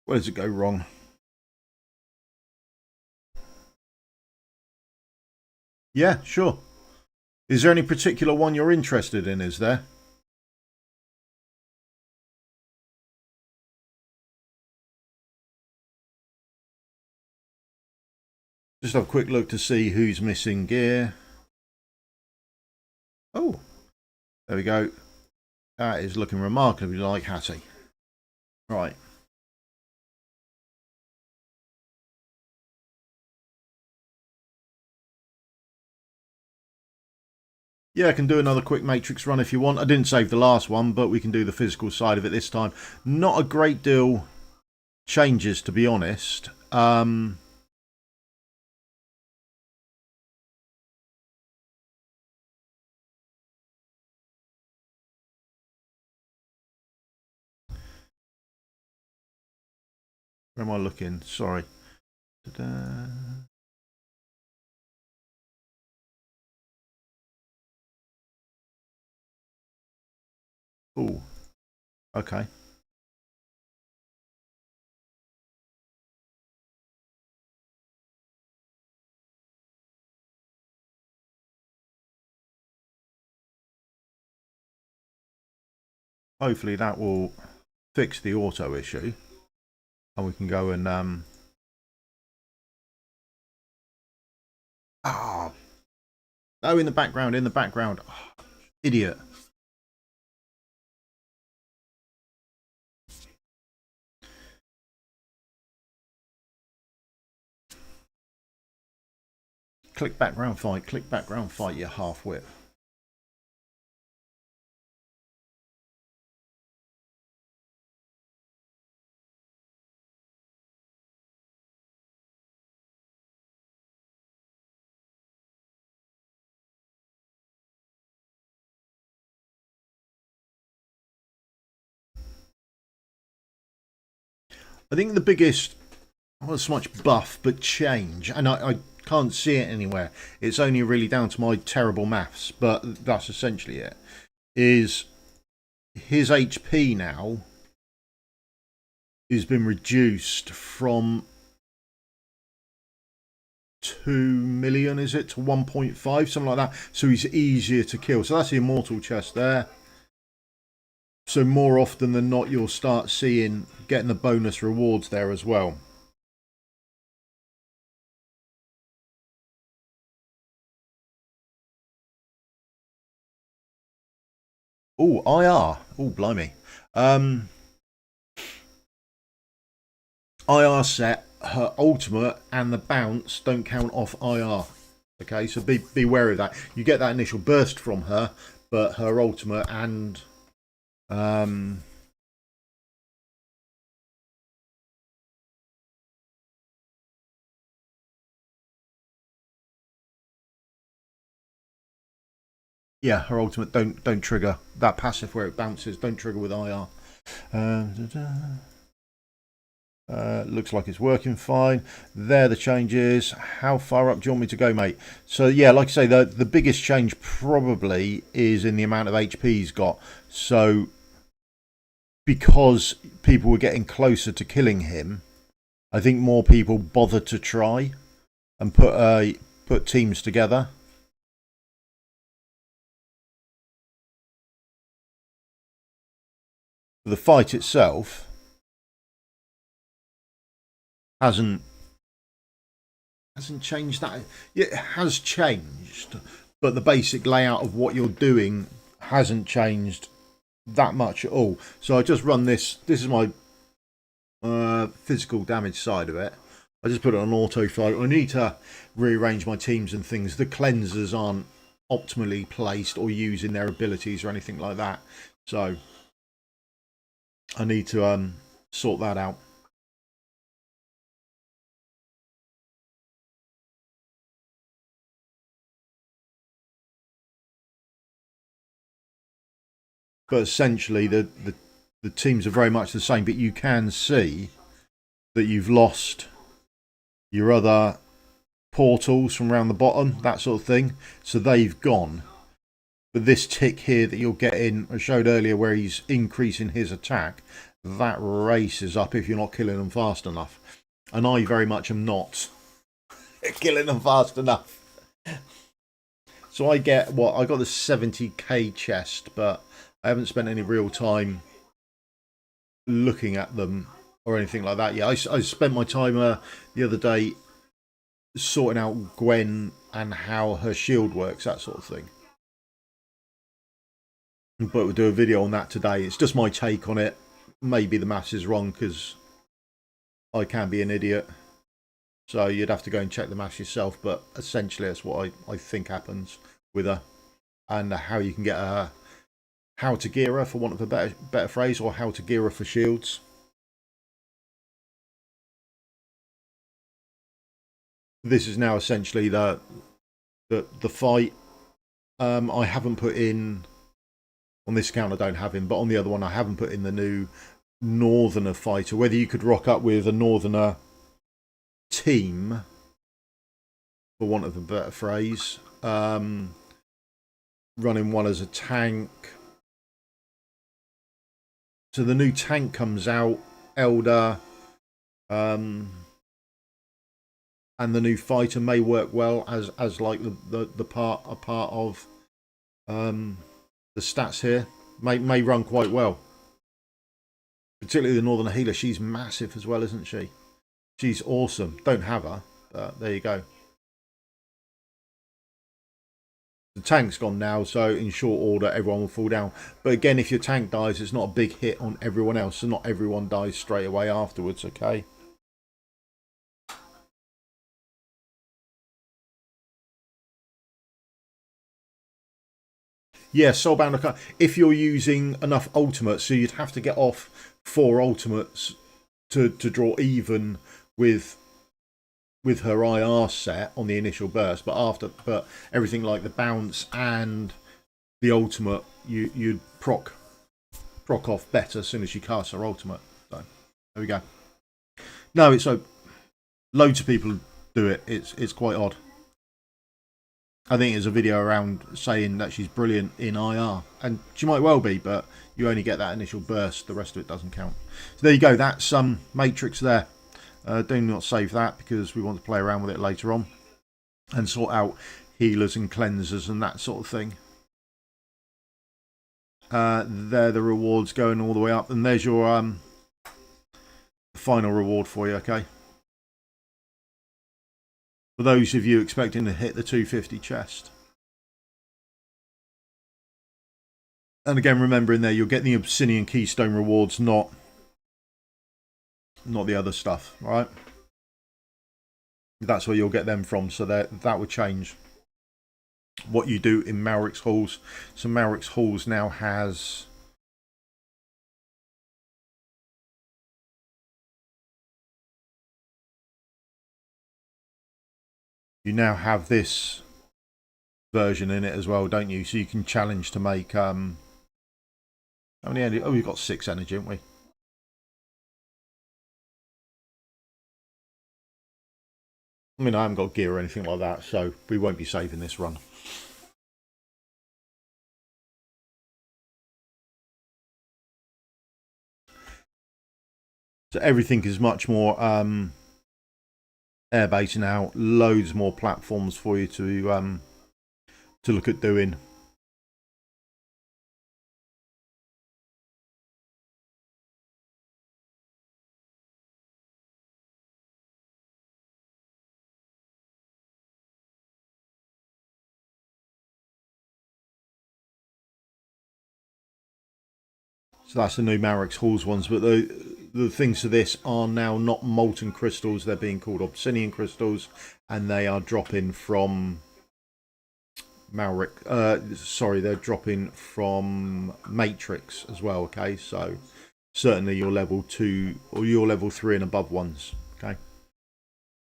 Where does it go wrong? Yeah, sure. Is there any particular one you're interested in, is there? Just have a quick look to see who's missing gear. Oh, there we go. That is looking remarkably like Hattie. Right. Yeah, I can do another quick matrix run if you want. I didn't save the last one, but we can do the physical side of it this time. Not a great deal changes, to be honest. Where am I looking? Sorry. Ta-da. Oh, okay. Hopefully that will fix the auto issue. And we can go and... Ah! Oh, in the background, in the background. Oh, idiot. Click background fight, you half-wit. I think the biggest, not so much buff, but change, and I can't see it anywhere. It's only really down to my terrible maths, but that's essentially it. Is his HP now has been reduced from 2 million, is it, to 1.5, something like that. So he's easier to kill. So that's the immortal chest there. So more often than not, you'll start seeing getting the bonus rewards there as well. Oh, IR. Oh, blimey. IR set, her ultimate and the bounce don't count off IR. Okay, so be wary of that. You get that initial burst from her, but her ultimate and yeah, her ultimate don't trigger. That passive where it bounces don't trigger with IR. Looks like it's working fine. There the changes. How far up do you want me to go, mate? So yeah, like I say, the biggest change probably is in the amount of HP he's got. So because people were getting closer to killing him, I think more people bothered to try and put teams together. The fight itself hasn't changed that. It has changed, but the basic layout of what you're doing hasn't changed that much at all. So I just run this. This is my physical damage side of it. I just put it on auto fight. I need to rearrange my teams and things. The cleansers aren't optimally placed or using their abilities or anything like that. So I need to sort that out. But essentially the teams are very much the same, but you can see that you've lost your other portals from around the bottom, that sort of thing. So they've gone. But this tick here that you'll get in, I showed earlier where he's increasing his attack, that races up if you're not killing them fast enough. And I very much am not killing them fast enough. So I get, what, I got the 70k chest, but I haven't spent any real time looking at them or anything like that. Yeah, I spent my time the other day sorting out Gwen and how her shield works, that sort of thing. But we'll do a video on that today. It's just my take on it. Maybe the maths is wrong because I can be an idiot. So you'd have to go and check the maths yourself. But essentially that's what I think happens with her. And how you can get her, how to gear her, for want of a better phrase, or how to gear her for shields. This is now essentially the fight. I haven't put in, on this account I don't have him, but on the other one I haven't put in the new Northerner fighter. Whether you could rock up with a Northerner team, for want of a better phrase, running one as a tank. So the new tank comes out, Elder, and the new fighter may work well as like a part of the stats here. May run quite well. Particularly the Northern Healer. She's massive as well, isn't she? She's awesome. Don't have her, but there you go. The tank's gone now, so in short order everyone will fall down. But again, if your tank dies, it's not a big hit on everyone else, so not everyone dies straight away afterwards, okay? Yeah, Soulbound. If you're using enough ultimates, so you'd have to get off 4 ultimates to draw even with her IR set on the initial burst. But everything like the bounce and the ultimate, you'd proc off better as soon as you cast her ultimate. So there we go. No, it's so loads of people do it. It's quite odd. I think there's a video around saying that she's brilliant in IR, and she might well be, but you only get that initial burst. The rest of it doesn't count. So there you go. That's Matrix there. Do not save that because we want to play around with it later on and sort out healers and cleansers and that sort of thing. They're the rewards going all the way up, and there's your final reward for you. Okay. For those of you expecting to hit the 250 chest. And again, remember in there, you'll get the Obsidian Keystone rewards, not the other stuff, right? That's where you'll get them from, so that would change what you do in Malrik's Halls. So Malrik's Halls now has... You now have this version in it as well, don't you? So you can challenge to make... how many energy? Oh, we've got 6 energy, haven't we? I mean, I haven't got gear or anything like that, so we won't be saving this run. So everything is much more air-based now. Loads more platforms for you to look at doing. So that's the new Malrik's Halls ones, but the things to this are now not molten crystals. They're being called obsidian crystals, and they are dropping from Malrik. Sorry, they're dropping from Matrix as well. Okay, so certainly your level 2 or your level 3 and above ones. Okay,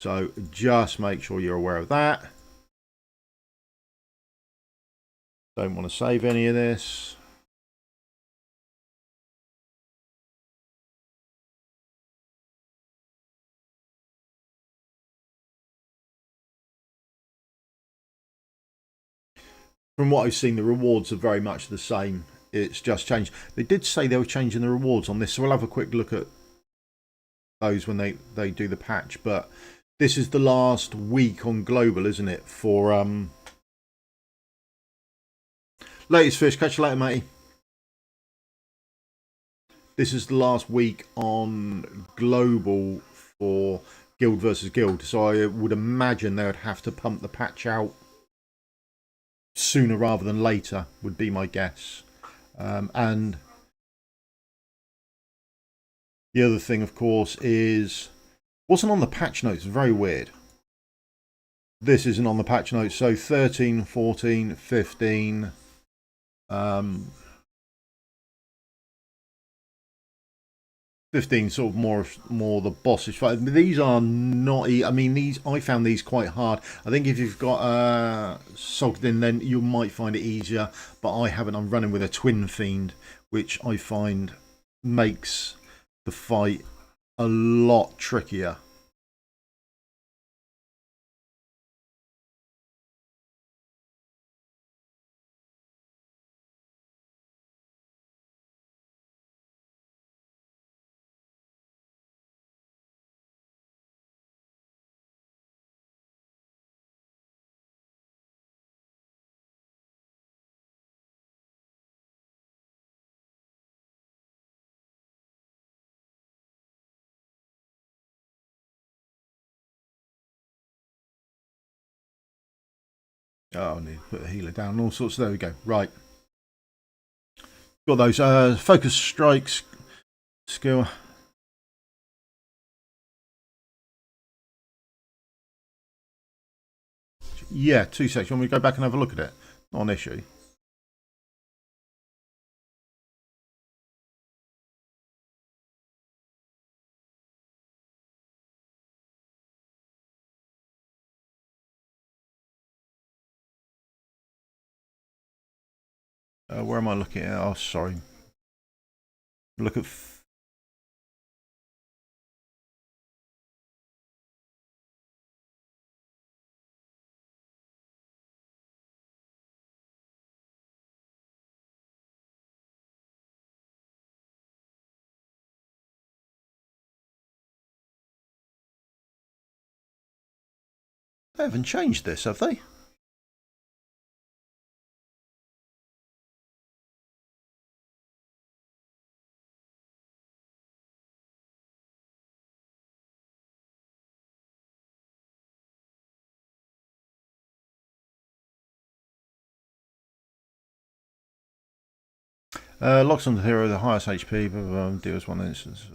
so just make sure you're aware of that. Don't want to save any of this. From what I've seen, the rewards are very much the same. It's just changed. They did say they were changing the rewards on this, so we'll have a quick look at those when they do the patch. But this is the last week on global, isn't it? For latest fish. Catch you later, matey. This is the last week on global for guild versus guild, so I would imagine they would have to pump the patch out sooner rather than later, would be my guess. And the other thing, of course, is wasn't on the patch notes. Very weird. This isn't on the patch notes. So 13, 14, 15. 15 sort of more the bossish fight. These are not. I mean, I found these quite hard. I think if you've got Salted in, then you might find it easier. But I haven't. I'm running with a Twin Fiend, which I find makes the fight a lot trickier. Oh, I need to put the healer down and all sorts. There we go. Right. Got those. Focus strikes skill. Yeah, 2 seconds. You want me to go back and have a look at it? Not an issue. Where am I looking at? Oh, sorry. Look at They haven't changed this, have they? Locks on the hero the highest HP, but deals one instance.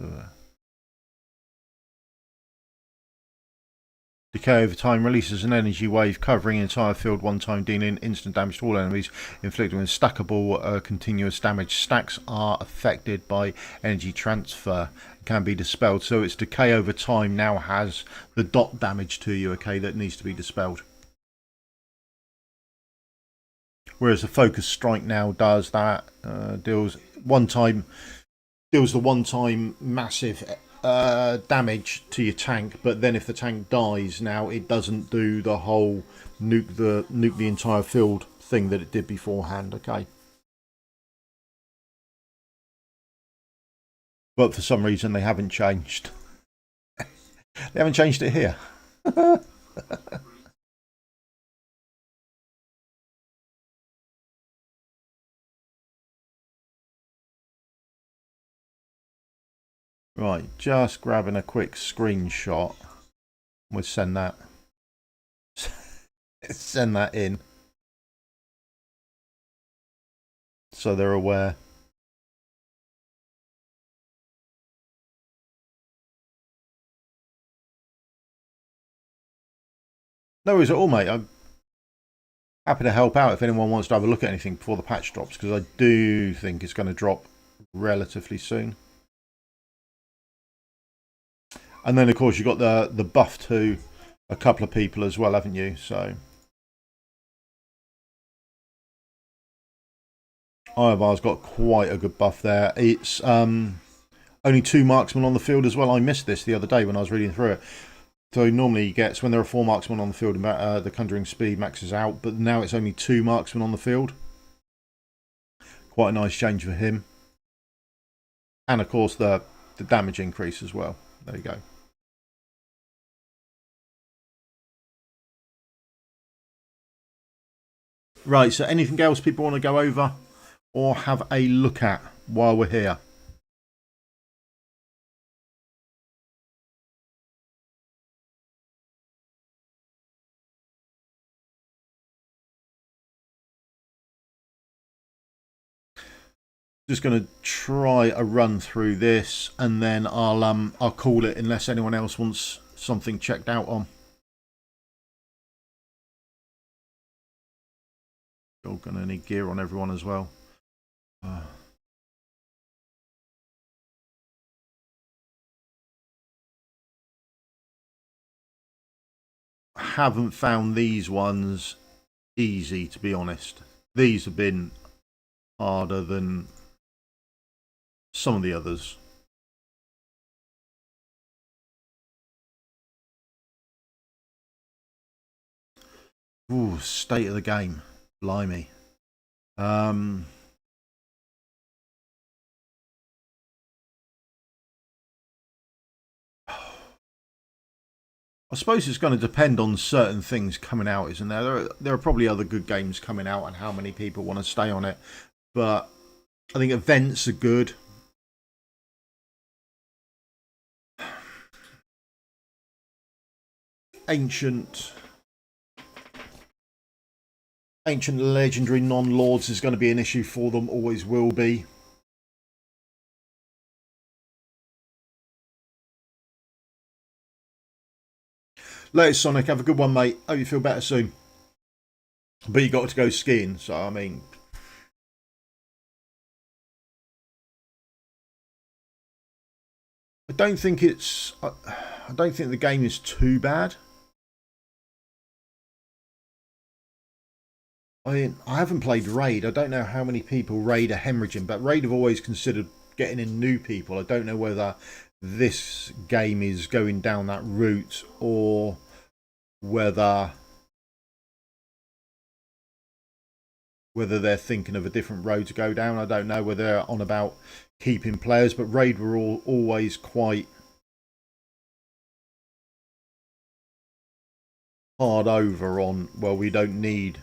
Decay over time releases an energy wave covering the entire field one time, dealing instant damage to all enemies, inflicting with stackable continuous damage. Stacks are affected by energy transfer, can be dispelled. So its decay over time now has the dot damage to you, okay, that needs to be dispelled. Whereas the focus strike now does that, deals the one time massive damage to your tank, but then if the tank dies now, it doesn't do the whole nuke the entire field thing that it did beforehand, okay? But for some reason they haven't changed. They haven't changed it here. Right, just grabbing a quick screenshot. We'll send that. Send that in. So they're aware. No worries at all, mate. I'm happy to help out if anyone wants to have a look at anything before the patch drops, because I do think it's going to drop relatively soon. And then, of course, you've got the buff to a couple of people as well, haven't you? So Ivar's got quite a good buff there. It's only 2 marksmen on the field as well. I missed this the other day when I was reading through it. So normally he gets, when there are 4 marksmen on the field, the conjuring speed maxes out. But now it's only 2 marksmen on the field. Quite a nice change for him. And, of course, the damage increase as well. There you go. Right, so anything else people want to go over or have a look at while we're here? Just going to try a run through this, and then I'll call it unless anyone else wants something checked out on. You're going to need gear on everyone as well. Haven't found these ones easy, to be honest. These have been harder than some of the others. Ooh, state of the game. Blimey. I suppose it's going to depend on certain things coming out, isn't there? There are probably other good games coming out and how many people want to stay on it. But I think events are good. Ancient legendary non-lords is going to be an issue for them, always will be. Latest Sonic, have a good one, mate. Hope you feel better soon. But you got to go skiing, so I mean, I don't think the game is too bad. I mean, I haven't played Raid. I don't know how many people Raid are hemorrhaging, but Raid have always considered getting in new people. I don't know whether this game is going down that route or whether they're thinking of a different road to go down. I don't know whether they're on about keeping players, but Raid were always quite hard over on, well, we don't need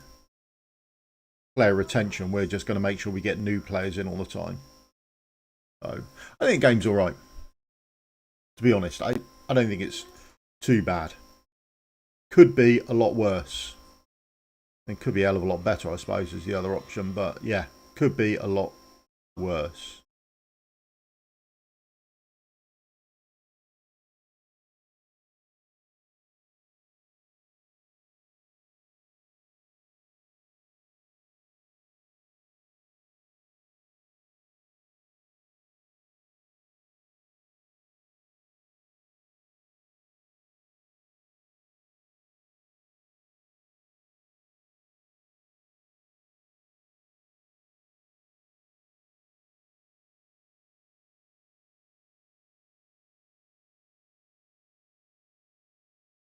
player retention. We're just going to make sure we get new players in all the time. So I think the game's all right. To be honest, I don't think it's too bad. Could be a lot worse. It could be a hell of a lot better, I suppose, is the other option. But yeah, could be a lot worse.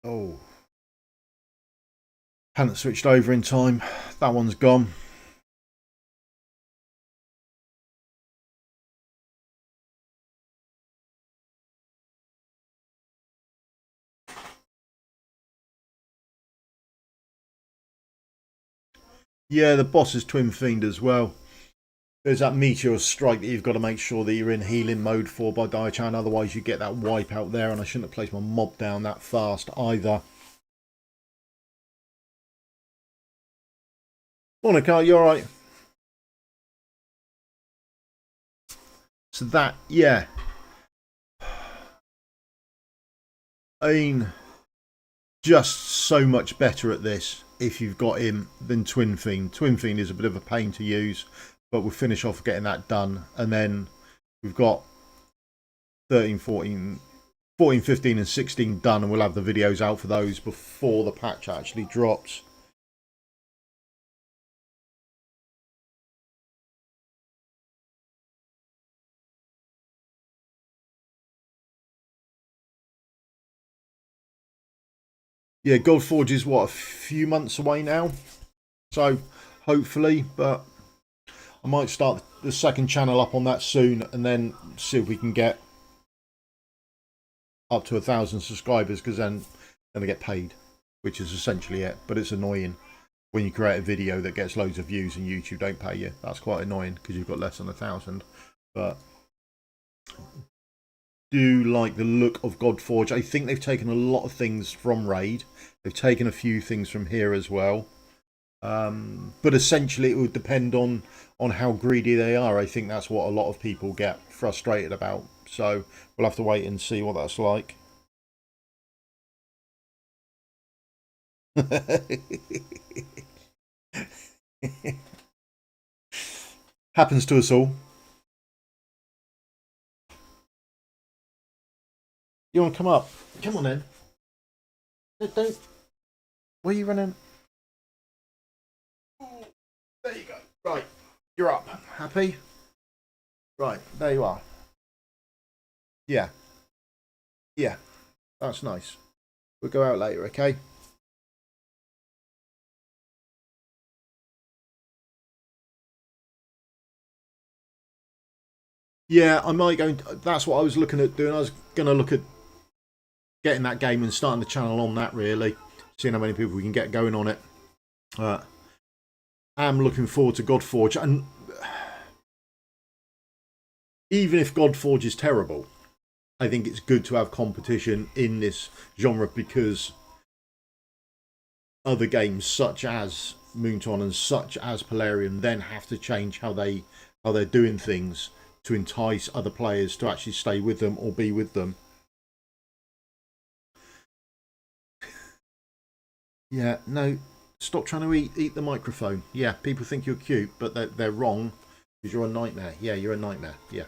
Oh, hadn't switched over in time. That one's gone. Yeah, the boss is Twin Fiend as well. There's that meteor strike that you've got to make sure that you're in healing mode for by Diachan, otherwise you get that wipe out there, and I shouldn't have placed my mob down that fast either. Monica, you alright? So that, yeah. I mean, just so much better at this if you've got him than Twin Fiend. Twin Fiend is a bit of a pain to use, but we'll finish off getting that done. And then we've got 13, 14, 15 and 16 done, and we'll have the videos out for those before the patch actually drops. Yeah, Godforge is what, a few months away now, so hopefully, but I might start the second channel up on that soon and then see if we can get up to 1,000 subscribers, because then I get paid, which is essentially it. But it's annoying when you create a video that gets loads of views and YouTube don't pay you. That's quite annoying because you've got less than 1,000. But do like the look of Godforge. I think they've taken a lot of things from Raid. They've taken a few things from here as well. But essentially it would depend on how greedy they are. I think that's what a lot of people get frustrated about. So we'll have to wait and see what that's like. Happens to us all. You want to come up? Come on then. Don't. Where are you running? There you go. Right. You're up. Happy? Right. There you are. Yeah. Yeah. That's nice. We'll go out later, okay? Yeah, I might go. That's what I was looking at doing. I was going to look at getting that game and starting the channel on that, really. Seeing how many people we can get going on it. I'm looking forward to Godforge. And even if Godforge is terrible, I think it's good to have competition in this genre, because other games such as Moonton and such as Polarium then have to change how they're doing things to entice other players to actually stay with them or be with them. Yeah, no, stop trying to eat the microphone. Yeah, people think you're cute, but they're wrong, because you're a nightmare. Yeah, you're a nightmare. Yeah.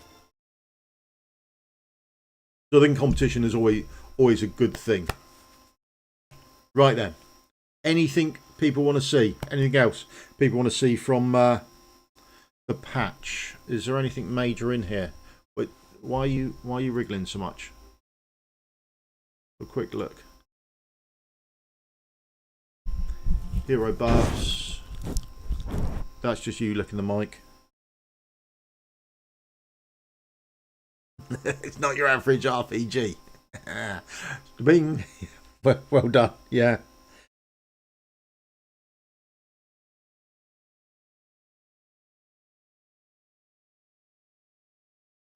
So I think competition is always a good thing. Right then. Anything people want to see? Anything else people want to see from the patch? Is there anything major in here? But why are you wriggling so much? A quick look. Hero buffs. That's just you licking the mic. It's not your average RPG. Bing. Well done. Yeah.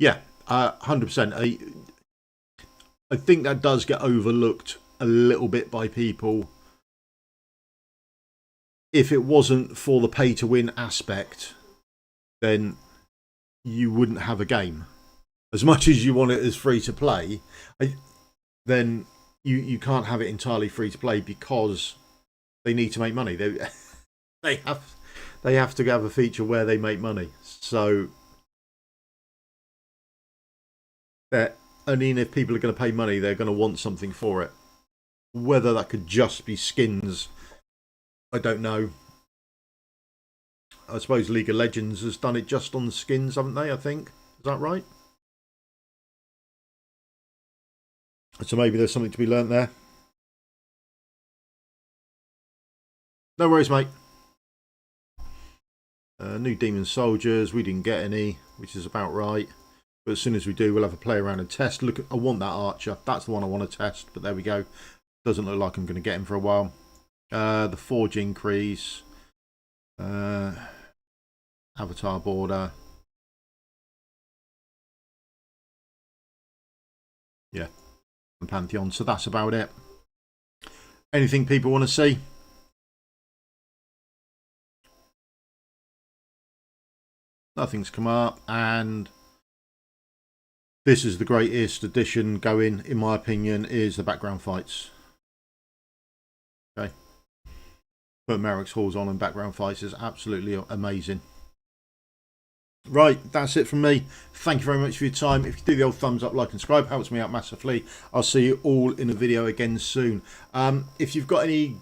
Yeah, 100%. I think that does get overlooked a little bit by people. If it wasn't for the pay to win aspect, then you wouldn't have a game. As much as you want it as free to play, then you can't have it entirely free to play because they need to make money. They have to have a feature where they make money. So I mean, if people are going to pay money, they're going to want something for it. Whether that could just be skins, I don't know. I suppose League of Legends has done it just on the skins, haven't they? I think. Is that right? So maybe there's something to be learnt there. No worries, mate. New Demon Soldiers. We didn't get any, which is about right. But as soon as we do, we'll have a play around and test. Look, I want that Archer. That's the one I want to test. But there we go. Doesn't look like I'm going to get him for a while. The Forge increase. Avatar border. Yeah. And Pantheon. So that's about it. Anything people want to see? Nothing's come up. And this is the greatest addition going, in my opinion, is the background fights. Okay. Put Malrik's halls on and background fights is absolutely amazing. Right, that's it from me. Thank you very much for your time. If you do the old thumbs up, like and subscribe, helps me out massively. I'll see you all in a video again soon. If you've got any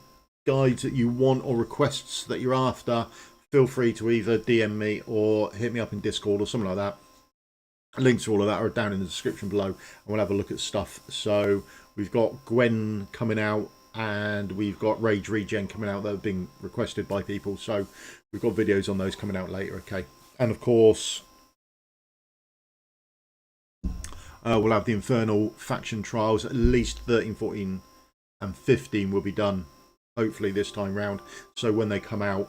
guides that you want or requests that you're after, feel free to either DM me or hit me up in Discord or something like that. Links to all of that are down in the description below, and we'll have a look at stuff. So we've got Gwen coming out, and we've got Rage Regen coming out that have been requested by people. So we've got videos on those coming out later, okay? And of course, we'll have the Infernal faction trials. At least 13, 14 and 15 will be done, hopefully this time round. So when they come out,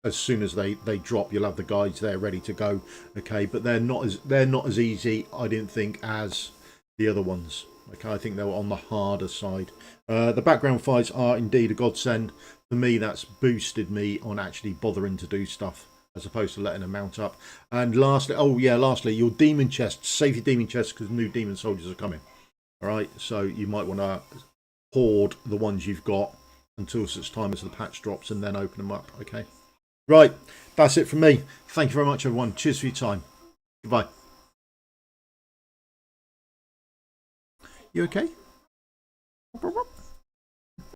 as soon as they drop, you'll have the guides there ready to go, okay? But they're not as easy, I didn't think, as the other ones. Okay, I think they were on the harder side. The background fights are indeed a godsend. For me, that's boosted me on actually bothering to do stuff, as opposed to letting them mount up. And lastly, lastly, your demon chests. Save your demon chests because new demon soldiers are coming. All right, so you might want to hoard the ones you've got until such time as the patch drops, and then open them up. Okay. Right, that's it from me. Thank you very much, everyone. Cheers for your time. Goodbye. You okay?